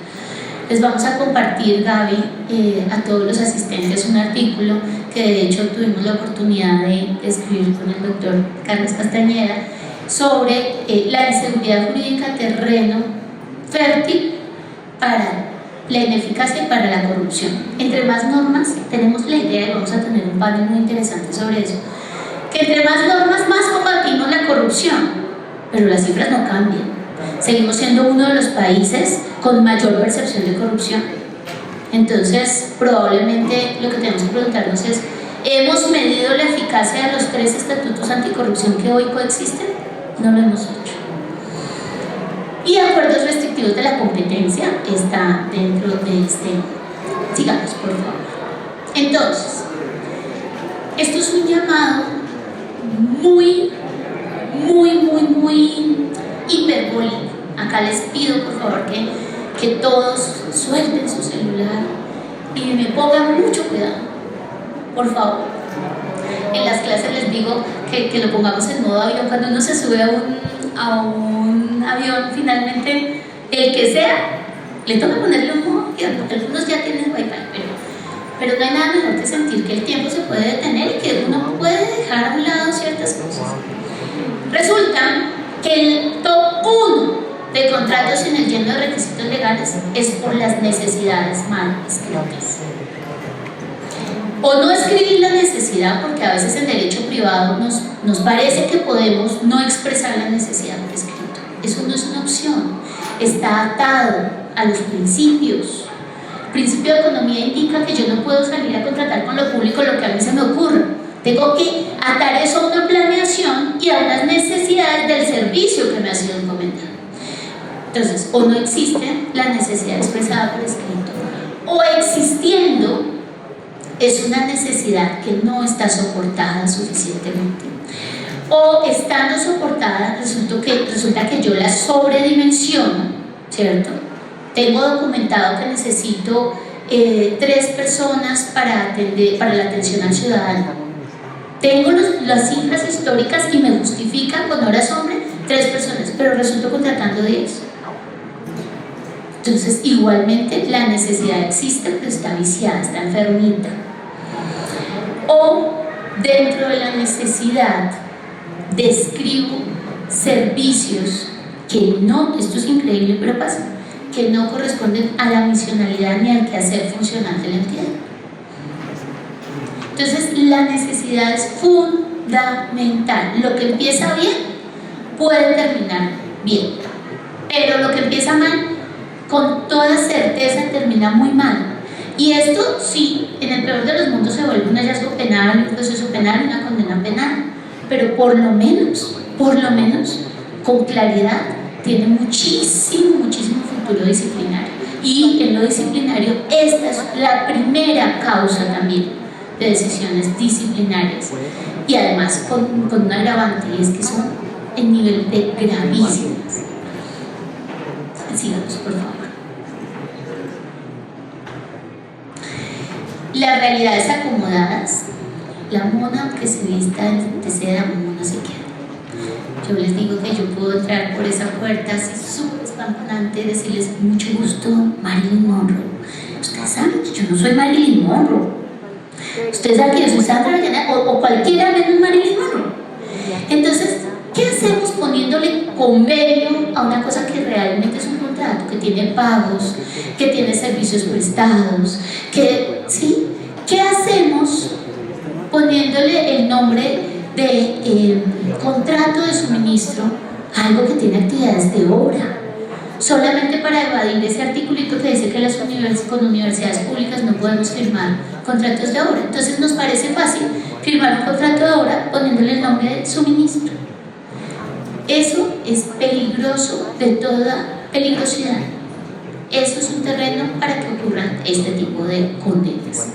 Les vamos a compartir, Gaby, a todos los asistentes un artículo que de hecho tuvimos la oportunidad de escribir con el doctor Carlos Castañeda sobre la inseguridad jurídica, terreno fértil para la ineficacia y para la corrupción. Entre más normas, tenemos la idea, y vamos a tener un panel muy interesante sobre eso, que entre más normas, más combatimos la corrupción, pero las cifras no cambian. Seguimos siendo uno de los países con mayor percepción de corrupción. Entonces, probablemente lo que tenemos que preguntarnos es, ¿hemos medido la eficacia de los 3 estatutos anticorrupción que hoy coexisten? No lo hemos hecho. Y acuerdos restrictivos de la competencia está dentro de este. Sigamos, por favor. Entonces, esto es un llamado muy hiperbólico. Acá les pido, por favor, que todos suelten su celular y me pongan mucho cuidado, por favor. En las clases les digo que lo pongamos en modo avión. Cuando uno se sube a un avión, finalmente, el que sea, le toca ponerle un modo avión, porque algunos ya tienen wifi, pero no hay nada mejor que sentir que el tiempo se puede detener y que uno puede dejar a un lado ciertas cosas. Resulta que el top 1 de contratos sin el lleno de requisitos legales es por las necesidades mal escritas. O no escribir la necesidad, porque a veces en derecho privado nos parece que podemos no expresar la necesidad por escrito. Eso no es una opción, está atado a los principios. El principio de economía indica que yo no puedo salir a contratar con lo público lo que a mí se me ocurra. Tengo que atar eso a una planeación y a unas necesidades del servicio que me ha sido encomendado. Entonces, o no existe la necesidad expresada por escrito, o existiendo, es una necesidad que no está soportada suficientemente. O estando soportada, resulta que yo la sobredimensiono, ¿cierto? Tengo documentado que necesito 3 personas para la atención al ciudadano. Tengo las cifras históricas y me justifican con horas hombre 3 personas, pero resulto contratando 10. Entonces, igualmente, la necesidad existe, pero está viciada, está enfermita. O dentro de la necesidad describo servicios que no, esto es increíble pero pasa, que no corresponden a la misionalidad ni al quehacer funcional de la entidad. Entonces la necesidad es fundamental. Lo que empieza bien puede terminar bien, pero lo que empieza mal con toda certeza termina muy mal. Y esto sí, en el peor de los mundos se vuelve un hallazgo penal, un proceso penal, una condena penal, pero por lo menos, con claridad, tiene muchísimo futuro disciplinario. Y en lo disciplinario, esta es la primera causa también de decisiones disciplinarias. Y además con un agravante, y es que son en nivel de gravísimas. Sigamos, por favor. Las realidades acomodadas, la mona que se vista de seda, mona se queda. Yo les digo que yo puedo entrar por esa puerta así súper espampanante y decirles mucho gusto, Marilyn Monroe. Ustedes saben que yo no soy Marilyn Monroe. Ustedes saben que yo soy Sandra Vallaneda o cualquiera menos Marilyn Monroe. Entonces, ¿qué hacemos poniéndole convenio a una cosa que realmente es un contrato, que tiene pagos, que tiene servicios prestados, ¿sí? ¿Qué hacemos poniéndole el nombre de contrato de suministro a algo que tiene actividades de obra? Solamente para evadir ese articulito que dice que con universidades públicas no podemos firmar contratos de obra. Entonces nos parece fácil firmar un contrato de obra poniéndole el nombre de suministro. Eso es peligroso, de toda peligrosidad. Eso es un terreno para que ocurran este tipo de condenas.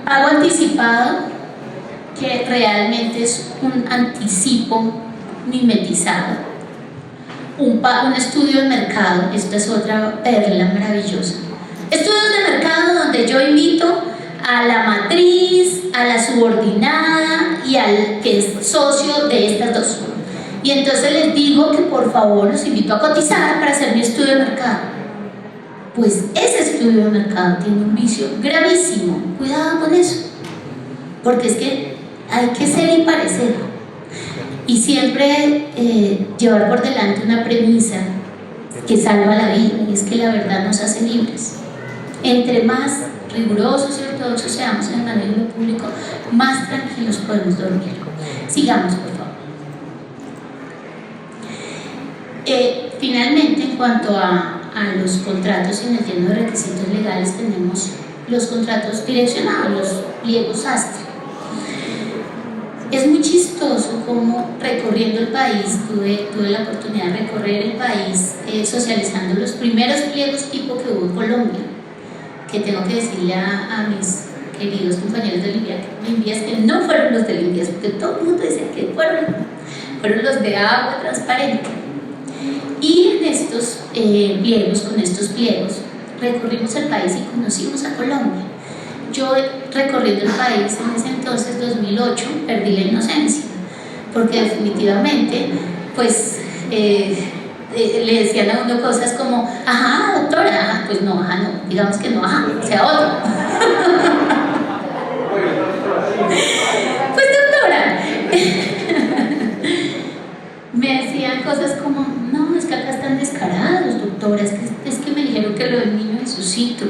Pago anticipado, que realmente es un anticipo mimetizado. Un estudio de mercado, esta es otra perla maravillosa. Estudios de mercado donde yo invito a la matriz, X, a la subordinada y al que es socio de estas dos. Y entonces les digo que por favor los invito a cotizar para hacer mi estudio de mercado. Pues ese estudio de mercado tiene un vicio gravísimo. Cuidado con eso, porque es que hay que ser y parecer. Y siempre llevar por delante una premisa que salva la vida, y es que la verdad nos hace libres. Entre más rigurosos y ortodoxos seamos en el manejo de lo público, más tranquilos podemos dormir. Sigamos, por favor. Finalmente, en cuanto a los contratos y en el lleno de requisitos legales, tenemos los contratos direccionados, los pliegos sastre. Es muy chistoso como recorriendo el país, tuve la oportunidad de recorrer el país socializando los primeros pliegos tipo que hubo en Colombia, que tengo que decirle a mis queridos compañeros de Limpias que no fueron los de Limpias, porque todo el mundo dice que fueron los de agua transparente. Y en estos pliegos, con estos pliegos, recorrimos el país y conocimos a Colombia. Yo recorriendo el país en ese entonces, 2008, perdí la inocencia, porque definitivamente, pues, le decían a uno cosas como, ajá, doctora, ajá, pues no, ajá, no, digamos que no, ajá, o sea, otro. Pues doctora, me decían cosas como, no, es que acá están descarados, doctora, es que me dijeron que lo del niño Jesucito.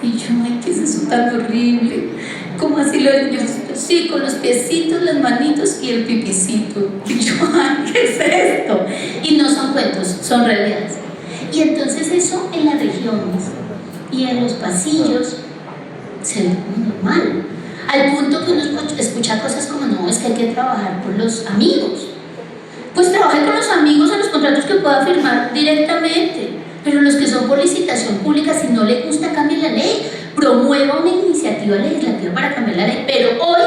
Y yo, ay, ¿qué es eso tan horrible? ¿Cómo así lo del niño Jesucito? Sí, con los piecitos, las manitos y el pipicito. Y yo, ay, ¿qué es esto? Y no son cuentos, son realidades. Y entonces eso en las regiones y en los pasillos se ve muy normal. Al punto que uno escucha cosas como, no, es que hay que trabajar con los amigos. Pues trabaje con los amigos en los contratos que pueda firmar directamente, pero los que son por licitación pública, si no le gusta, cambie la ley, promueva una iniciativa legislativa para cambiar la ley. Pero hoy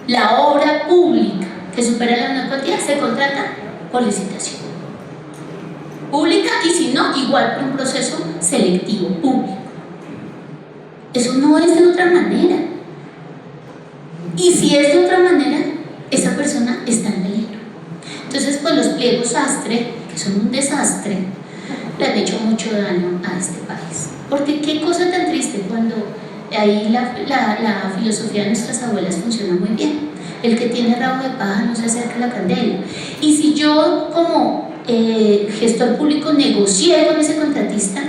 la obra pública que supera la menor cantidad se contrata por licitación pública, y si no, igual por un proceso selectivo público. Eso no es de otra manera, y si es de otra manera, esa persona está en peligro. Entonces, pues los pliegos sastre, que son un desastre, le han hecho mucho daño a este país. Porque qué cosa tan triste cuando ahí la filosofía de nuestras abuelas funciona muy bien. El que tiene rabo de paja no se acerca a la candela. Y si yo como gestor público negocié con ese contratista,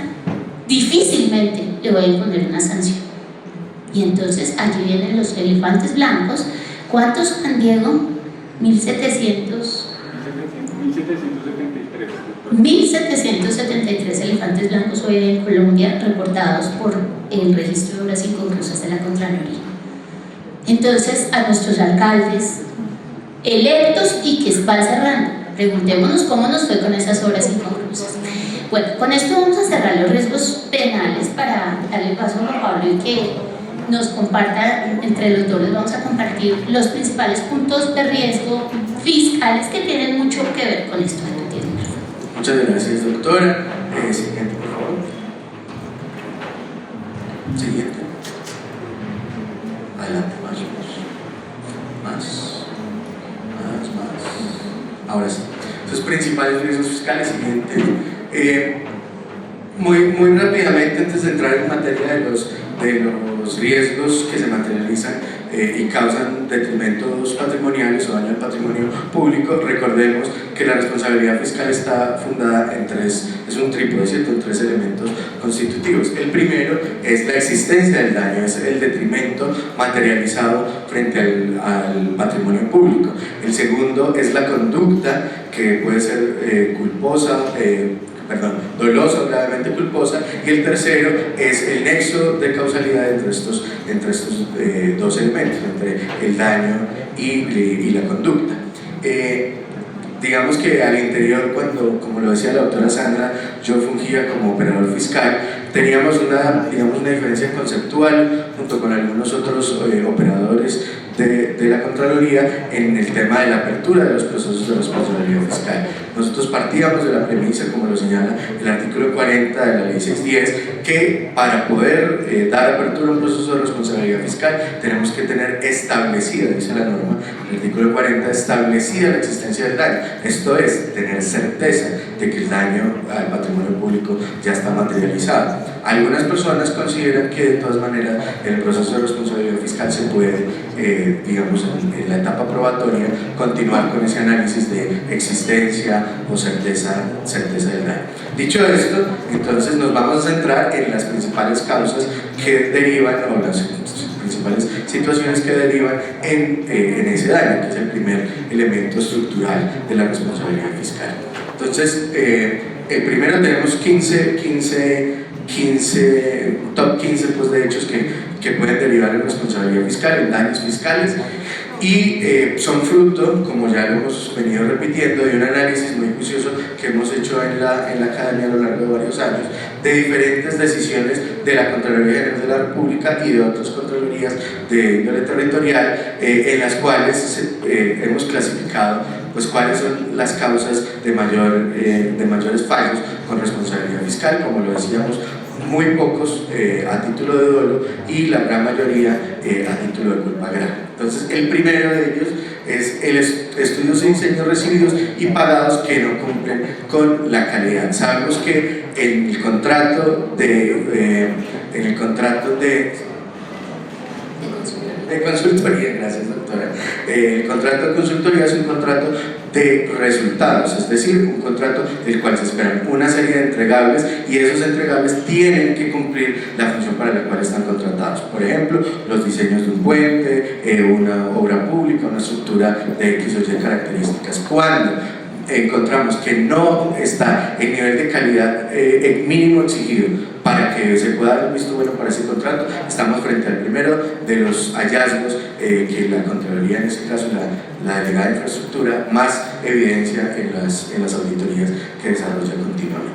difícilmente le voy a imponer una sanción. Y entonces allí vienen los elefantes blancos. ¿Cuántos son, Diego? 1773 elefantes blancos hoy en Colombia reportados por el registro de obras inconclusas de la Contraloría. Entonces, a nuestros alcaldes electos y que van cerrando, preguntémonos cómo nos fue con esas obras inconclusas. Bueno, con esto vamos a cerrar los riesgos penales para darle paso a Pablo y que nos comparta, entre los dos les vamos a compartir los principales puntos de riesgo fiscales que tienen mucho que ver con esto que tienen. Muchas gracias, doctora. Siguiente, por favor. Siguiente. Adelante, más. Ahora sí. Los principales riesgos fiscales, siguiente. Muy rápidamente, antes de entrar en materia de los riesgos que se materializan y causan detrimentos patrimoniales o daño al patrimonio público, recordemos que la responsabilidad fiscal está fundada en es un trípode, ¿cierto?, en tres elementos constitutivos. El primero es la existencia del daño, es el detrimento materializado frente al patrimonio público. El segundo es la conducta, que puede ser dolosa o gravemente culposa, y el tercero es el nexo de causalidad entre estos dos elementos, entre el daño y la conducta. Digamos que al interior, cuando, como lo decía la doctora Sandra, yo fungía como operador fiscal, teníamos una diferencia conceptual junto con algunos otros operadores de la Contraloría en el tema de la apertura de los procesos de responsabilidad fiscal. Nosotros partíamos de la premisa, como lo señala el artículo 40 de la ley 610, que para poder dar apertura a un proceso de responsabilidad fiscal tenemos que tener establecida, dice la norma, el artículo 40, establecida la existencia del daño. Esto es, tener certeza de que el daño al patrimonio público ya está materializado. Algunas personas consideran que de todas maneras en el proceso de responsabilidad fiscal se puede, digamos, en la etapa probatoria, continuar con ese análisis de existencia o certeza del daño. Dicho esto, entonces nos vamos a centrar en las principales causas que derivan, o las principales situaciones que derivan en ese daño, que es el primer elemento estructural de la responsabilidad fiscal. Entonces, primero tenemos top 15 pues, de hechos que pueden derivar en responsabilidad fiscal, en daños fiscales, y son fruto, como ya lo hemos venido repitiendo, de un análisis muy juicioso que hemos hecho en la Academia a lo largo de varios años, de diferentes decisiones de la Contraloría General de la República y de otras Contralorías de índole territorial, en las cuales hemos clasificado pues cuáles son las causas de mayores fallos con responsabilidad fiscal, como lo decíamos, muy pocos a título de dolo y la gran mayoría a título de culpa grave. Entonces, el primero de ellos es el estudios y diseños recibidos y pagados que no cumplen con la calidad. Sabemos que en el contrato de consultoría, gracias doctora, el contrato de consultoría es un contrato de resultados, es decir, un contrato del cual se esperan una serie de entregables y esos entregables tienen que cumplir la función para la cual están contratados. Por ejemplo, los diseños de un puente, una obra pública, una estructura de X o Y características. Cuando encontramos que no está el nivel de calidad mínimo exigido para que se pueda dar un visto bueno para ese contrato, estamos frente al primero de los hallazgos que la Contraloría, en este caso la delegada de infraestructura, más evidencia en las auditorías que desarrolla continuamente.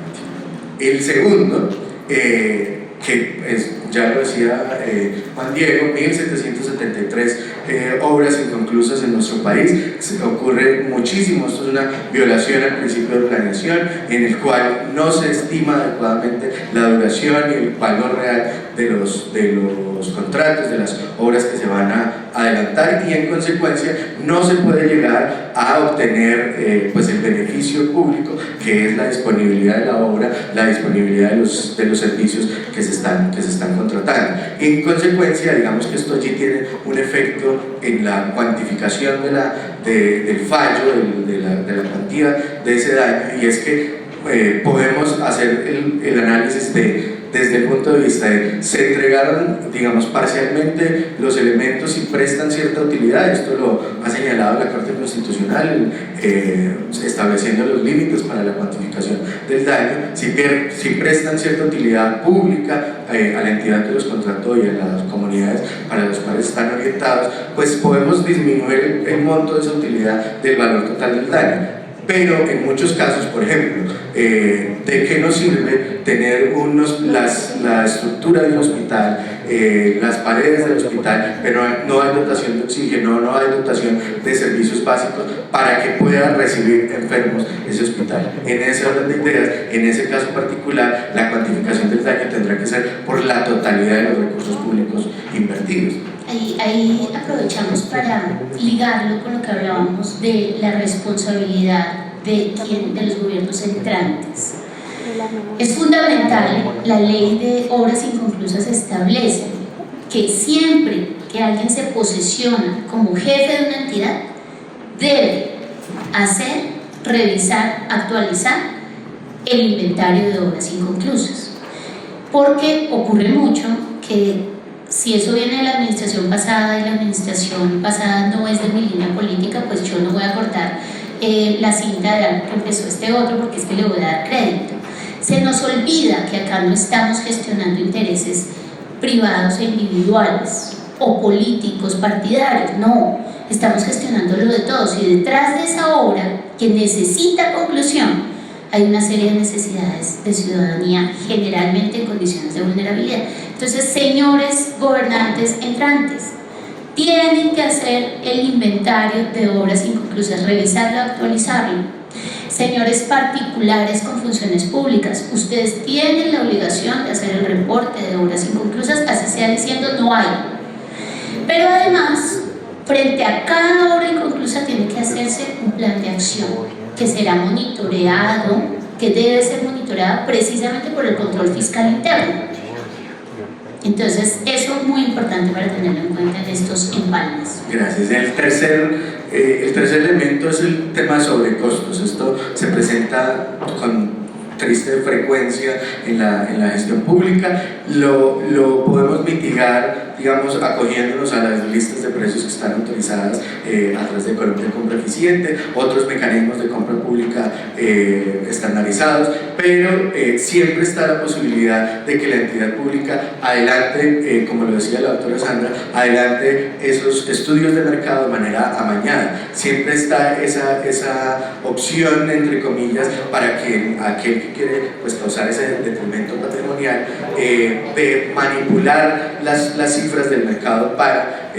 El segundo, que ya lo decía Juan Diego, 1773 obras inconclusas en nuestro país. Ocurre muchísimo, esto es una violación al principio de planeación, en el cual no se estima adecuadamente la duración y el valor real de los contratos, de las obras que se van a adelantar, y en consecuencia no se puede llegar a obtener pues el beneficio público, que es la disponibilidad de la obra, la disponibilidad de los servicios que se están contratando. En consecuencia, digamos que esto allí tiene un efecto en la cuantificación del fallo, de la cuantía de ese daño, y es que podemos hacer el análisis desde el punto de vista de se entregaron, digamos, parcialmente los elementos y prestan cierta utilidad. Esto lo ha señalado la Corte Constitucional, estableciendo los límites para la cuantificación del daño. Si prestan cierta utilidad pública a la entidad que los contrató y a las comunidades para las cuales están orientados, pues podemos disminuir el monto de esa utilidad del valor total del daño. Pero en muchos casos, por ejemplo, ¿de qué nos sirve tener la estructura de un hospital, las paredes del hospital, pero no hay dotación de oxígeno, no hay dotación de servicios básicos para que pueda recibir enfermos ese hospital? En ese orden de ideas, en ese caso particular, la cuantificación del daño tendrá que ser por la totalidad de los recursos públicos invertidos. Ahí aprovechamos para ligarlo con lo que hablábamos de la responsabilidad de los gobiernos entrantes. Es fundamental, la ley de obras inconclusas establece que siempre que alguien se posesiona como jefe de una entidad, debe hacer, revisar, actualizar el inventario de obras inconclusas, porque ocurre mucho que si eso viene de la administración pasada y la administración pasada no es de mi línea política, pues yo no voy a cortar la cinta de algo que empezó este otro porque es que le voy a dar crédito. Se nos olvida que acá no estamos gestionando intereses privados e individuales o políticos, partidarios, no, estamos gestionando lo de todos, y detrás de esa obra que necesita conclusión hay una serie de necesidades de ciudadanía, generalmente en condiciones de vulnerabilidad. Entonces, señores gobernantes entrantes, tienen que hacer el inventario de obras inconclusas, revisarlo, actualizarlo. Señores particulares con funciones públicas, ustedes tienen la obligación de hacer el reporte de obras inconclusas, así sea diciendo no hay. Pero además, frente a cada obra inconclusa tiene que hacerse un plan de acción que será monitoreado, que debe ser monitoreado precisamente por el control fiscal interno. Entonces, eso es muy importante para tenerlo en cuenta en estos empalmes. Gracias. El tercer elemento es el tema sobre costos. Esto se presenta con triste frecuencia en la gestión pública. Lo podemos mitigar, digamos, acogiéndonos a las listas de precios que están autorizadas a través de Colombia Compra Eficiente, otros mecanismos de compra pública estandarizados, pero siempre está la posibilidad de que la entidad pública adelante, como lo decía la doctora Sandra, adelante esos estudios de mercado de manera amañada. Siempre está esa opción, entre comillas, para que aquel que quiere pues causar ese detrimento patrimonial de manipular las cifras del mercado para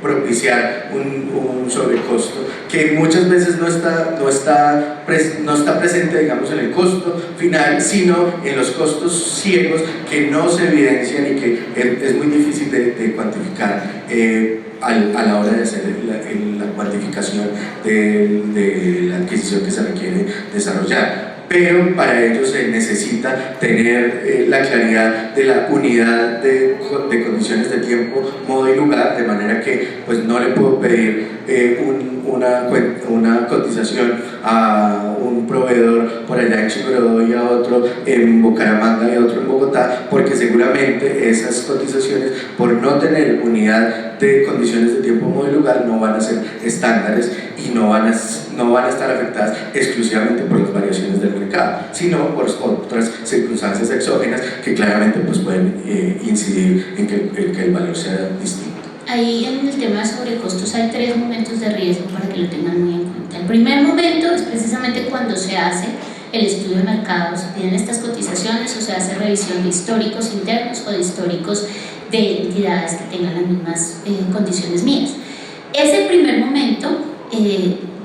propiciar un sobrecosto que muchas veces no está presente, digamos, en el costo final, sino en los costos ciegos que no se evidencian y que es muy difícil de cuantificar a la hora de hacer la cuantificación de la adquisición que se requiere desarrollar. Pero para ello se necesita tener la claridad de la unidad de condiciones de tiempo, modo y lugar, de manera que pues no le puedo pedir una cotización a un proveedor por allá en Chigorodó y a otro en Bucaramanga y a otro en Bogotá, porque seguramente esas cotizaciones, por no tener unidad de condiciones de tiempo, modo y lugar, no van a ser estándares y no van a estar afectadas exclusivamente por las variaciones del mercado, sino por otras circunstancias exógenas que claramente pues, pueden incidir en que el valor sea distinto. Ahí en el tema de sobrecostos hay 3 momentos de riesgo para que lo tengan muy en cuenta. El primer momento es precisamente cuando se hace el estudio de mercado, se tienen estas cotizaciones o se hace revisión de históricos internos o de históricos de entidades que tengan las mismas condiciones mías. Ese primer momento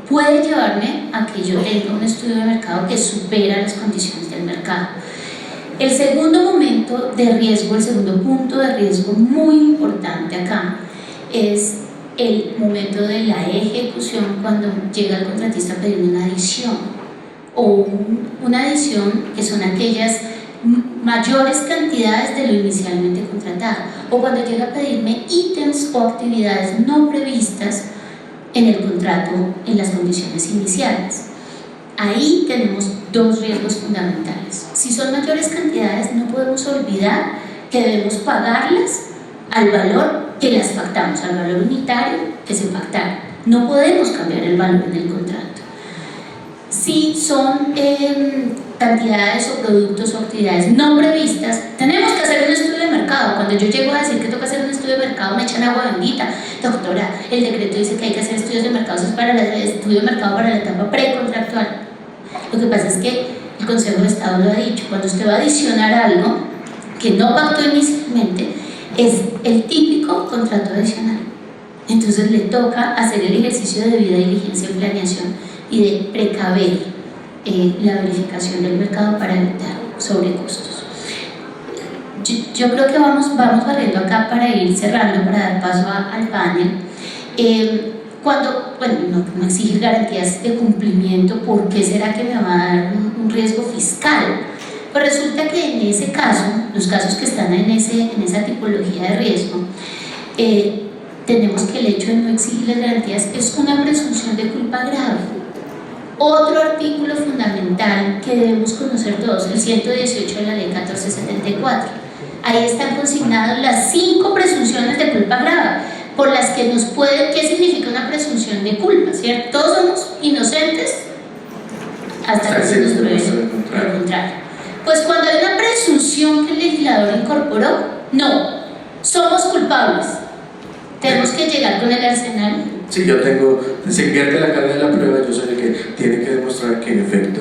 puede llevarme a que yo tenga un estudio de mercado que supera las condiciones del mercado. El segundo momento de riesgo, el segundo punto de riesgo muy importante acá es el momento de la ejecución, cuando llega el contratista a pedir una adición o una adición que son aquellas mayores cantidades de lo inicialmente contratado, o cuando llega a pedirme ítems o actividades no previstas en el contrato en las condiciones iniciales. Ahí tenemos 2 riesgos fundamentales. Si son mayores cantidades, no podemos olvidar que debemos pagarlas al valor que las pactamos, al valor unitario que se pactaron. No podemos cambiar el valor en el contrato. Si son cantidades o productos o actividades no previstas, tenemos que hacer un estudio de mercado. Cuando yo llego a decir que toca hacer un estudio de mercado, me echan agua bendita. Doctora, el decreto dice que hay que hacer estudios de mercado, eso es para el estudio de mercado para la etapa precontractual. Lo que pasa es que el Consejo de Estado lo ha dicho, cuando usted va a adicionar algo que no pactó inicialmente, es el típico contrato adicional. Entonces le toca hacer el ejercicio de debida diligencia en planeación y de precaver la verificación del mercado para evitar sobrecostos. Yo creo que vamos barriendo acá para ir cerrando, para dar paso al panel. No exigir garantías de cumplimiento, ¿por qué será que me va a dar un riesgo fiscal? Pues resulta que en ese caso, los casos que están en esa tipología de riesgo, tenemos que el hecho de no exigir las garantías es una presunción de culpa grave. Otro artículo fundamental que debemos conocer todos, el 118 de la Ley 1474. Ahí están consignadas las 5 presunciones de culpa grave, por las que nos puede, ¿qué significa una presunción de culpa? ¿Cierto? Todos somos inocentes hasta que se nos pruebe lo contrario. Pues cuando hay una presunción que el legislador incorporó, no, somos culpables. Tenemos que llegar con el arsenal Sí, se invierte la carga de la prueba, yo soy el que tiene que demostrar que en efecto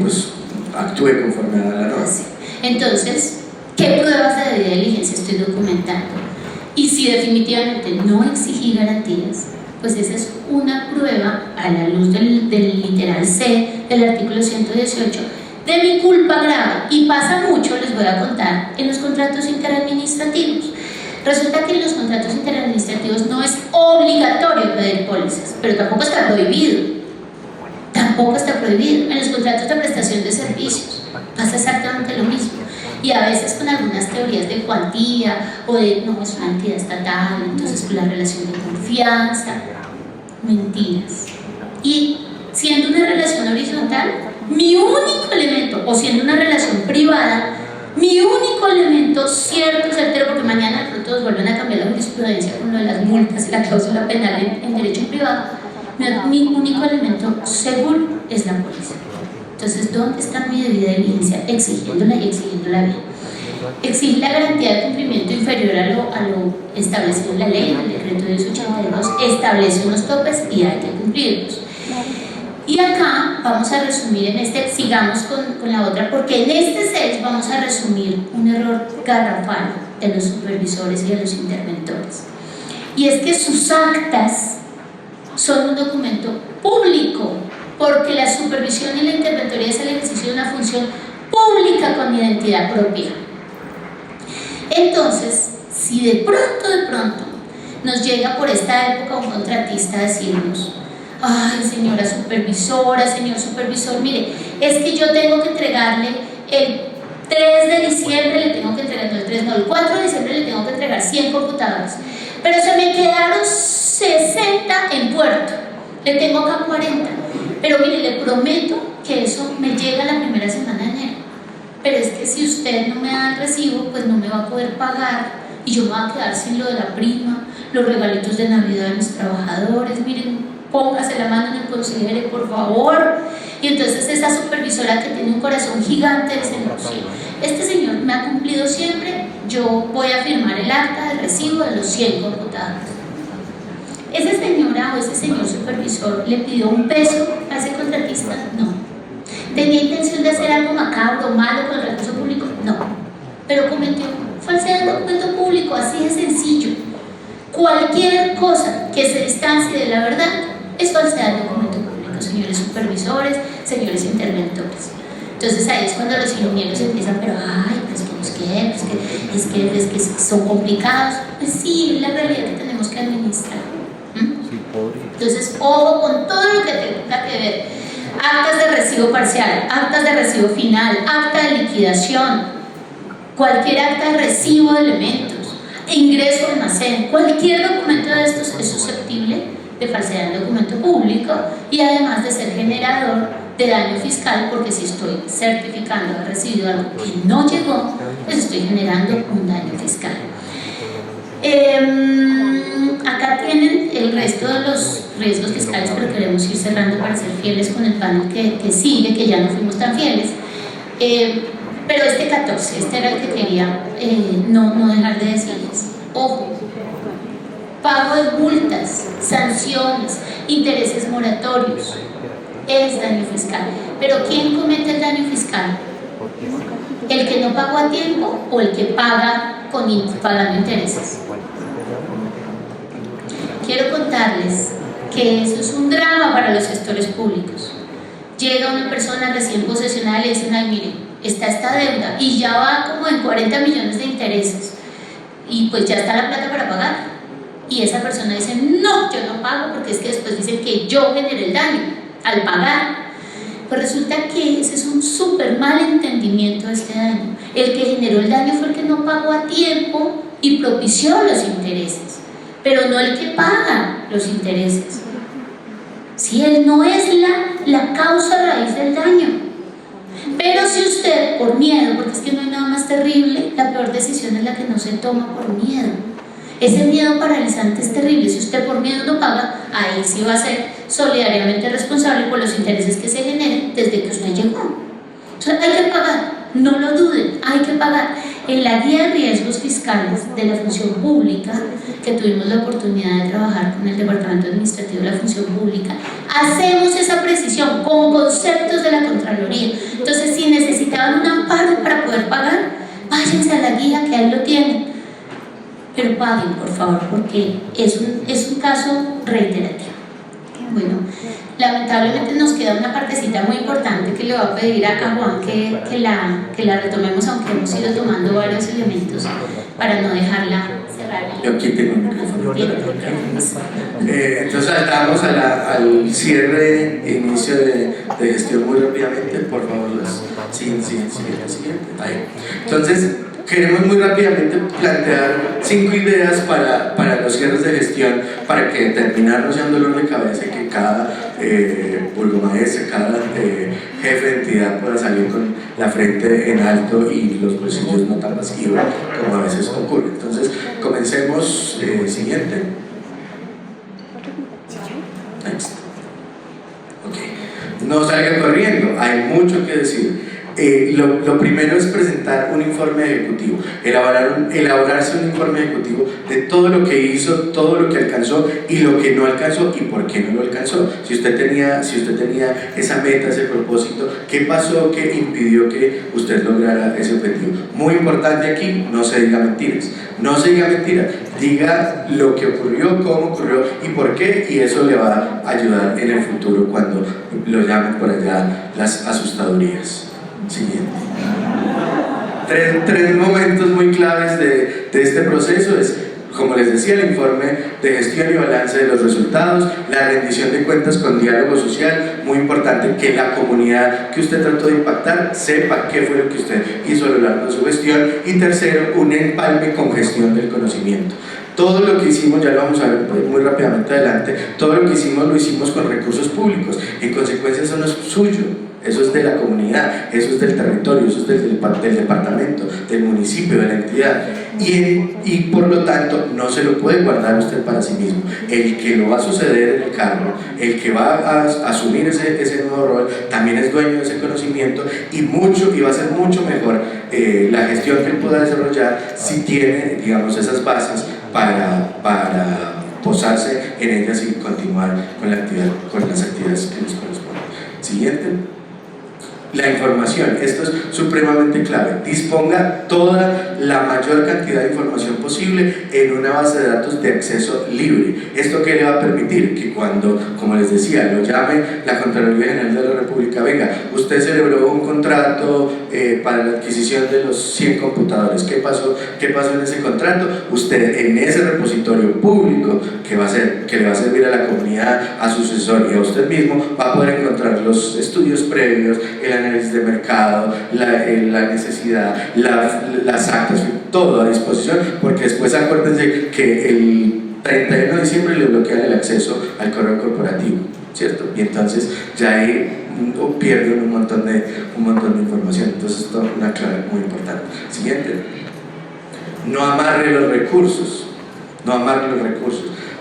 pues, actúe conforme a la norma. Sí. Entonces, ¿qué pruebas de debida diligencia estoy documentando? Y si definitivamente no exigí garantías, pues esa es una prueba a la luz del literal C del artículo 118 de mi culpa grave. Y pasa mucho, les voy a contar, en los contratos interadministrativos. Resulta que en los contratos interadministrativos no es obligatorio pedir pólizas, pero tampoco está prohibido. Tampoco está prohibido. En los contratos de prestación de servicios pasa exactamente lo mismo. Y a veces con algunas teorías de cuantía o de no, es una entidad estatal, entonces con la relación de confianza. Mentiras. Y siendo una relación horizontal, mi único elemento, o siendo una relación privada, mi único elemento cierto, certero, porque mañana de pronto vuelven a cambiar la jurisprudencia con lo de las multas y la cláusula penal en derecho privado, mi único elemento seguro es la póliza. Entonces, ¿dónde está mi debida diligencia? Exigiéndola y exigiéndola bien. Exige la garantía de cumplimiento inferior a lo establecido en la ley, el decreto 1082 establece unos topes y hay que cumplirlos. Y acá vamos a resumir sigamos con la otra, porque en este 6 vamos a resumir un error garrafal de los supervisores y de los interventores. Y es que sus actas son un documento público, porque la supervisión y la interventoría es el ejercicio de una función pública con identidad propia. Entonces, si de pronto nos llega por esta época un contratista a decirnos: ay, señora supervisora, señor supervisor, mire, es que yo tengo que entregarle el 3 de diciembre, le tengo que entregar, no el 3, no, el 4 de diciembre le tengo que entregar 100 computadores, pero se me quedaron 60 en puerto, le tengo acá 40, pero mire, le prometo que eso me llega la primera semana de enero, pero es que si usted no me da el recibo, pues no me va a poder pagar y yo me voy a quedar sin lo de la prima, los regalitos de Navidad de mis trabajadores, miren, póngase la mano en el considere, por favor. Y entonces esa supervisora que tiene un corazón gigante dice: no, sí, este señor me ha cumplido siempre, yo voy a firmar el acta de recibo de los 100 computadores. ¿Esa señora o ese señor supervisor le pidió un peso a ese contratista? No. ¿Tenía intención de hacer algo macabro, malo con el recurso público? No. Pero cometió falsedad de documento público, así de sencillo. Cualquier cosa que se distancie de la verdad es falsedad de documento público, señores supervisores, señores interventores. Entonces ahí es cuando los ingenieros empiezan: pero ay, pues que es que son complicados. Pues sí, es la realidad que tenemos que administrar. Entonces, ojo con todo lo que tenga que ver: actas de recibo parcial, actas de recibo final, acta de liquidación, cualquier acta de recibo de elementos, ingreso al almacén, cualquier documento de estos es susceptible de falsedad en documento público y además de ser generador de daño fiscal, porque si estoy certificando haber recibido algo que no llegó, pues estoy generando un daño fiscal. Acá tienen el resto de los riesgos fiscales, pero queremos ir cerrando para ser fieles con el panel que sigue, que ya no fuimos tan fieles. Pero este 14, este era el que quería no dejar de decirles. Ojo, pago de multas, sanciones, intereses moratorios, es daño fiscal. Pero ¿quién comete el daño fiscal? ¿El que no pagó a tiempo o el que paga pagando intereses? Quiero contarles que eso es un drama para los gestores públicos. Llega una persona recién posesionada y le dicen: ay, mire, está esta deuda y ya va como en 40 millones de intereses y pues ya está la plata para pagar, y esa persona dice: no, yo no pago, porque es que después dicen que yo generé el daño al pagar. Pues resulta que ese es un súper mal entendimiento de este daño. El que generó el daño fue el que no pagó a tiempo y propició los intereses, pero no el que paga los intereses. Si él no es la causa raíz del daño. Pero si usted, por miedo, porque es que no hay nada más terrible, la peor decisión es la que no se toma por miedo. Ese miedo paralizante es terrible. Si usted por miedo no paga, ahí sí va a ser solidariamente responsable por los intereses que se generen desde que usted llegó. O sea, hay que pagar, no lo duden, hay que pagar. En la guía de riesgos fiscales de la función pública, que tuvimos la oportunidad de trabajar con el Departamento Administrativo de la Función Pública, hacemos esa precisión con conceptos de la Contraloría. Entonces, si necesitaban un amparo para poder pagar, váyanse a la guía que ahí lo tienen. Pero paguen, por favor, porque es un caso reiterativo. Bueno, lamentablemente nos queda una partecita muy importante que le voy a pedir a Juan que la retomemos, aunque hemos ido tomando varios elementos para no dejarla cerrar. Yo aquí tengo un micrófono. Entonces saltamos al cierre e inicio de gestión muy rápidamente, por favor, siguiente. Ahí. Entonces, queremos muy rápidamente plantear 5 ideas para los cierres de gestión, para que terminar no sea un dolor de cabeza y que cada burgomaestre, cada jefe de entidad pueda salir con la frente en alto y los bolsillos no tan vacíos como a veces ocurre. Entonces, comencemos. Siguiente. Next. Ok. No salgan corriendo, hay mucho que decir. Lo primero es presentar un informe ejecutivo, elaborarse un informe ejecutivo de todo lo que hizo, todo lo que alcanzó y lo que no alcanzó y por qué no lo alcanzó. Si usted tenía esa meta, ese propósito, ¿qué pasó que impidió que usted lograra ese objetivo? Muy importante aquí, no se diga mentiras. No se diga mentiras, diga lo que ocurrió, cómo ocurrió y por qué, y eso le va a ayudar en el futuro cuando lo llamen por allá las asustadurías. Siguiente. Tres momentos muy claves de este proceso es, como les decía, el informe de gestión y balance de los resultados, la rendición de cuentas con diálogo social, muy importante que la comunidad que usted trató de impactar sepa qué fue lo que usted hizo a lo largo de su gestión, y tercero, un empalme con gestión del conocimiento. Todo lo que hicimos, ya lo vamos a ver muy rápidamente adelante, todo lo que hicimos lo hicimos con recursos públicos, en consecuencia eso no es suyo, eso es de la comunidad, eso es del territorio, eso es del departamento, del municipio, de la entidad, y por lo tanto no se lo puede guardar usted para sí mismo. El que lo va a suceder en el cargo, el que va a asumir ese nuevo rol, también es dueño de ese conocimiento y va a ser mucho mejor la gestión que él pueda desarrollar si tiene, digamos, esas bases para posarse en ellas y continuar con las actividades que les corresponden. Siguiente. La información, esto es supremamente clave. Disponga toda la mayor cantidad de información posible en una base de datos de acceso libre. ¿Esto qué le va a permitir? Que cuando, como les decía, lo llame la Contraloría General de la República, venga, usted celebró un contrato para la adquisición de los 100 computadores. ¿Qué pasó en ese contrato? Usted en ese repositorio público que le va a servir a la comunidad, a su asesor y a usted mismo, va a poder encontrar los estudios previos, el análisis de mercado, la necesidad, las actas, todo a disposición, porque después acuérdense que el 31 de diciembre le bloquean el acceso al correo corporativo, ¿cierto? Y entonces ya ahí pierden un montón de información. Entonces esto es una clave muy importante. Siguiente. No amarre los recursos.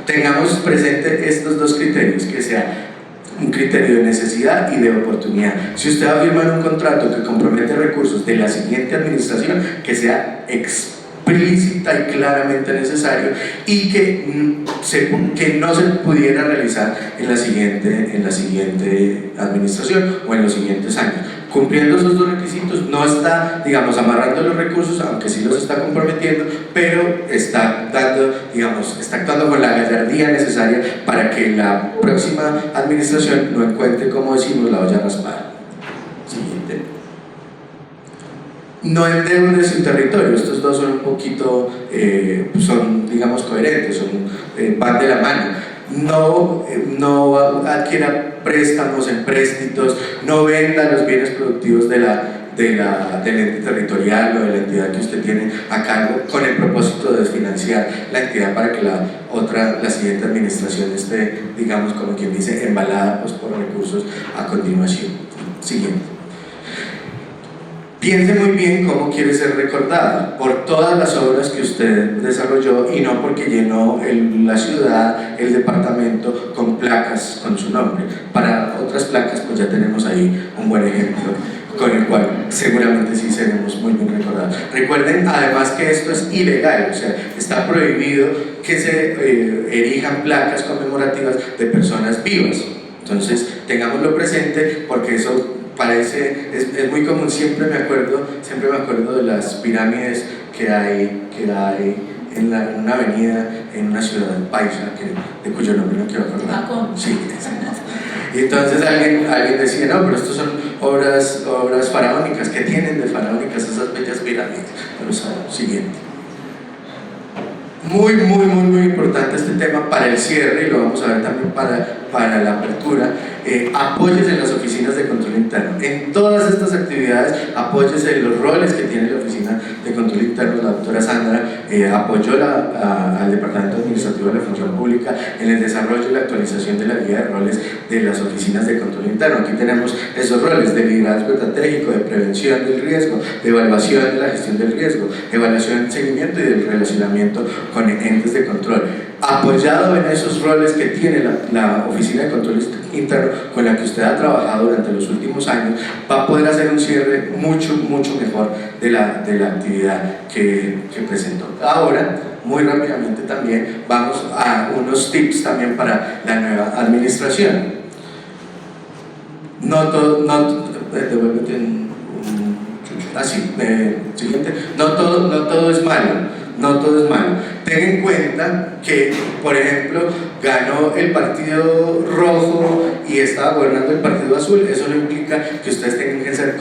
Tengamos presente estos dos criterios, que sea un criterio de necesidad y de oportunidad. Si usted va a firmar un contrato que compromete recursos de la siguiente administración, que sea explícita y claramente necesario y que no se pudiera realizar en la siguiente administración o en los siguientes años. Cumpliendo esos dos requisitos, no está, digamos, amarrando los recursos, aunque sí los está comprometiendo, pero está actuando con la gallardía necesaria para que la próxima administración no encuentre, como decimos, la olla raspada. Siguiente. No endeude su territorio. Estos dos son un poquito, digamos, coherentes, van de la mano. No adquiera préstamos, empréstitos, no venda los bienes productivos del ente territorial o de la entidad que usted tiene a cargo con el propósito de desfinanciar la entidad para que la siguiente administración esté, digamos, como quien dice, embalada por recursos a continuación. Siguiente. Piense muy bien cómo quiere ser recordado, por todas las obras que usted desarrolló y no porque llenó la ciudad, el departamento con placas con su nombre. Para otras placas pues ya tenemos ahí un buen ejemplo con el cual seguramente sí seremos muy bien recordados. Recuerden además que esto es ilegal, o sea, está prohibido que se erijan placas conmemorativas de personas vivas. Entonces, tengámoslo presente porque eso parece, es muy común. Siempre me acuerdo de las pirámides que hay en una avenida en una ciudad paisa de cuyo nombre no quiero acordar. Sí, y entonces alguien decía, no, pero estos son obras faraónicas. ¿Qué tienen de faraónicas esas bellas pirámides? Pero siguiente. Muy importante este tema para el cierre, y lo vamos a ver también para la apertura. Apóyese en las oficinas de control interno. En todas estas actividades, apóyese en los roles que tiene la oficina de control interno. La doctora Sandra apoyó al Departamento Administrativo de la Función Pública en el desarrollo y la actualización de la guía de roles de las oficinas de control interno. Aquí tenemos esos roles de liderazgo estratégico, de prevención del riesgo, de evaluación de la gestión del riesgo, evaluación, seguimiento y del relacionamiento con entes de control. Apoyado en esos roles que tiene la Oficina de Control Interno con la que usted ha trabajado durante los últimos años, va a poder hacer un cierre mucho mejor de la actividad que presentó. Ahora, muy rápidamente también, vamos a unos tips también para la nueva administración. Siguiente. No todo es malo. No todo es malo. Ten en cuenta que, por ejemplo, ganó el partido rojo y estaba gobernando el partido azul. Eso no implica que ustedes tengan que ser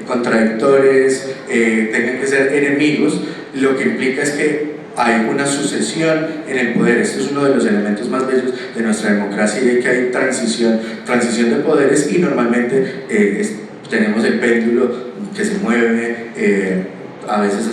contradictores, tengan que ser enemigos. Lo que implica es que hay una sucesión en el poder. Esto es uno de los elementos más bellos de nuestra democracia, y que hay transición de poderes, y normalmente tenemos el péndulo que se mueve a veces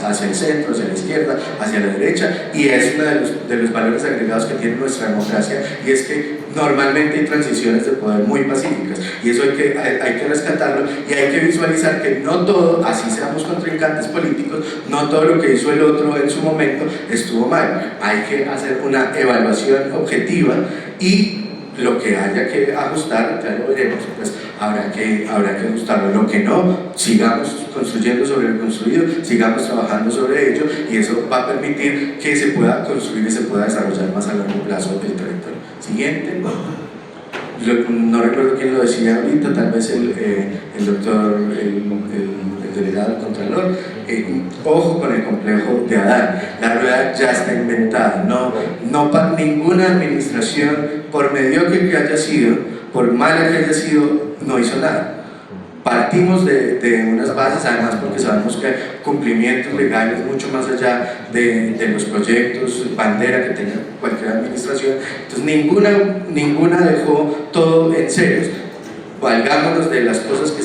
hacia el centro, hacia la izquierda, hacia la derecha, y es uno de los valores agregados que tiene nuestra democracia, y es que normalmente hay transiciones de poder muy pacíficas, y eso hay que rescatarlo, y hay que visualizar que no todo, así seamos contrincantes políticos, no todo lo que hizo el otro en su momento estuvo mal. Hay que hacer una evaluación objetiva, y lo que haya que ajustar, ya lo veremos, pues habrá que ajustarlo. Lo que no, sigamos construyendo sobre lo construido, sigamos trabajando sobre ello, y eso va a permitir que se pueda construir y se pueda desarrollar más a largo plazo el territorio. Siguiente. No recuerdo quién lo decía ahorita, tal vez el doctor, el delegado del Contralor. Ojo con el complejo de Adán. La rueda ya está inventada. No para ninguna administración, por mediocre que haya sido, por mala que haya sido, no hizo nada. Partimos de unas bases, además, porque sabemos que hay cumplimientos legales mucho más allá de los proyectos bandera que tenga cualquier administración. Entonces ninguna dejó todo en ceros. Valgámonos de las cosas que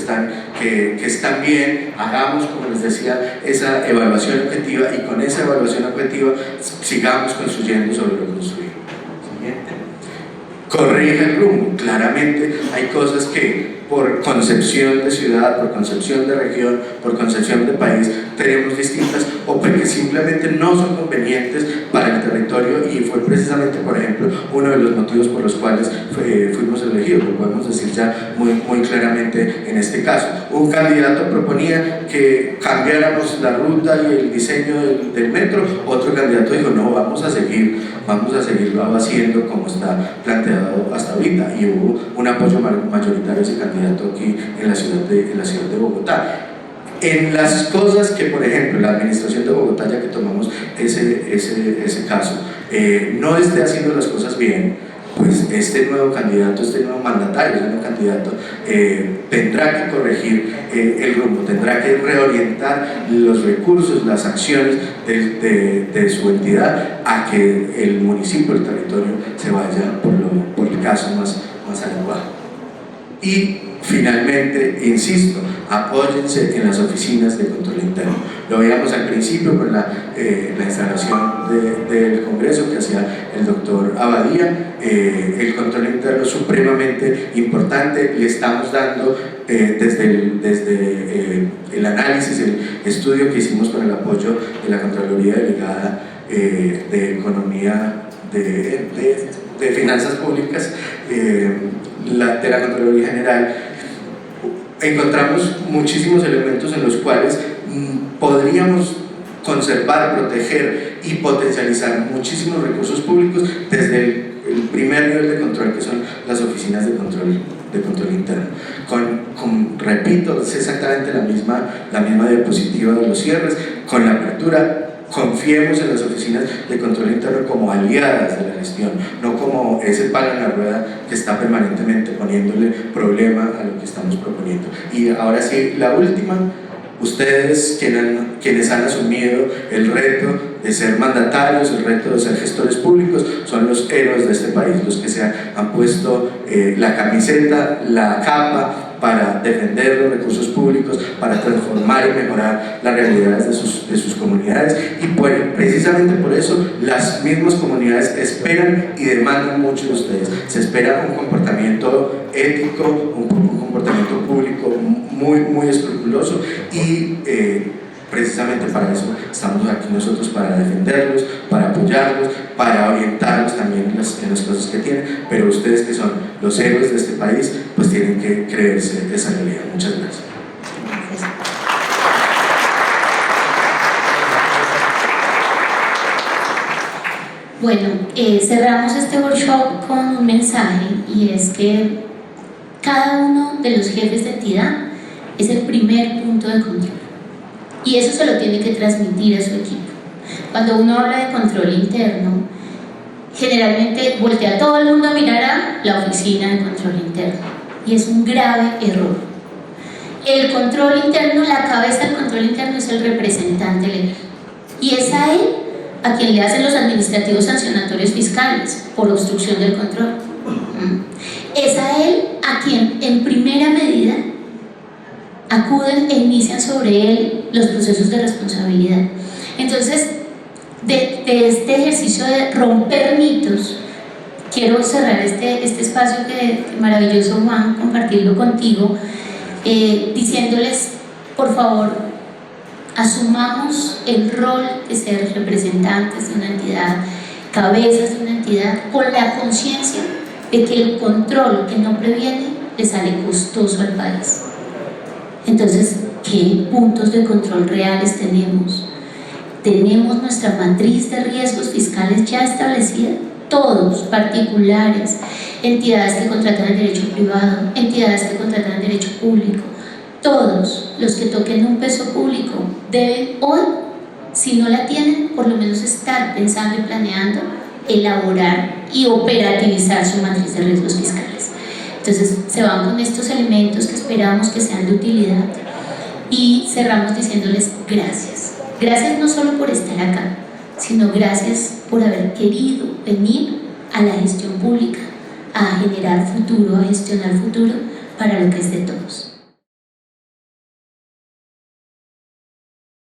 están bien, hagamos, como les decía, esa evaluación objetiva, y con esa evaluación objetiva sigamos construyendo sobre lo construido. Siguiente. Corrige el rumbo. Claramente hay cosas que por concepción de ciudad, por concepción de región, por concepción de país, tenemos distintas, o porque simplemente no son convenientes para el territorio, y fue precisamente, por ejemplo, uno de los motivos por los cuales fuimos elegidos. Lo podemos decir ya muy claramente en este caso. Un candidato proponía que cambiáramos la ruta y el diseño del metro, otro candidato dijo, no, vamos a seguirlo haciendo como está planteado hasta ahorita, y hubo un apoyo mayoritario a ese candidato aquí en la ciudad de Bogotá. En las cosas que, por ejemplo, la administración de Bogotá, ya que tomamos ese caso, no esté haciendo las cosas bien, pues este nuevo candidato, este nuevo mandatario, este nuevo candidato tendrá que corregir el rumbo, tendrá que reorientar los recursos, las acciones de su entidad a que el municipio, el territorio, se vaya por el caso más adecuado. Y finalmente, insisto, apóyense en las oficinas de control interno. Lo veíamos al principio con la instalación del Congreso que hacía el doctor Abadía. El control interno es supremamente importante. Le estamos dando desde el análisis, el estudio que hicimos con el apoyo de la Contraloría Delegada de Economía, de Finanzas Públicas, de la Contraloría General. encontramos muchísimos elementos en los cuales podríamos conservar, proteger y potencializar muchísimos recursos públicos desde el primer nivel de control, que son las oficinas de control interno. Repito, es exactamente la misma diapositiva de los cierres, con la apertura. Confiemos en las oficinas de control interno como aliadas de la gestión, no como ese palo en la rueda que está permanentemente poniéndole problema a lo que estamos proponiendo. Y ahora sí, la última. Ustedes, quienes han asumido el reto de ser mandatarios, el reto de ser gestores públicos, son los héroes de este país, los que se han puesto la camiseta, la capa para defender los recursos públicos, para transformar y mejorar las realidades de sus comunidades. Y precisamente por eso las mismas comunidades esperan y demandan mucho de ustedes. Se espera un comportamiento ético, un comportamiento público muy escrupuloso, y precisamente para eso estamos aquí nosotros, para defenderlos, para apoyarlos, para orientarlos también en las cosas que tienen. Pero ustedes, que son los héroes de este país, pues tienen que creerse esa realidad. Muchas gracias. Bueno, cerramos este workshop con un mensaje, y es que cada uno de los jefes de entidad es el primer punto de control, y eso se lo tiene que transmitir a su equipo. Cuando uno habla de control interno, generalmente voltea a todo el mundo a mirar a la oficina de control interno, y es un grave error. El control interno, la cabeza del control interno es el representante legal, y es a él a quien le hacen los administrativos sancionatorios fiscales por obstrucción del control. Es a él a quien en primera medida acuden e inician sobre él los procesos de responsabilidad. Entonces, de este ejercicio de romper mitos, quiero cerrar este espacio que maravilloso, Juan, compartirlo contigo, diciéndoles, por favor, asumamos el rol de ser representantes de una entidad, cabezas de una entidad, con la conciencia de que el control que no previene le sale costoso al país. Entonces, ¿qué puntos de control reales tenemos? ¿Tenemos nuestra matriz de riesgos fiscales ya establecida? Todos, particulares, entidades que contratan en derecho privado, entidades que contratan en derecho público, todos los que toquen un peso público deben hoy, si no la tienen, por lo menos estar pensando y planeando elaborar y operativizar su matriz de riesgos fiscales. Entonces se van con estos elementos que esperamos que sean de utilidad, y cerramos diciéndoles gracias. Gracias no solo por estar acá, sino gracias por haber querido venir a la gestión pública, a generar futuro, a gestionar futuro para lo que es de todos.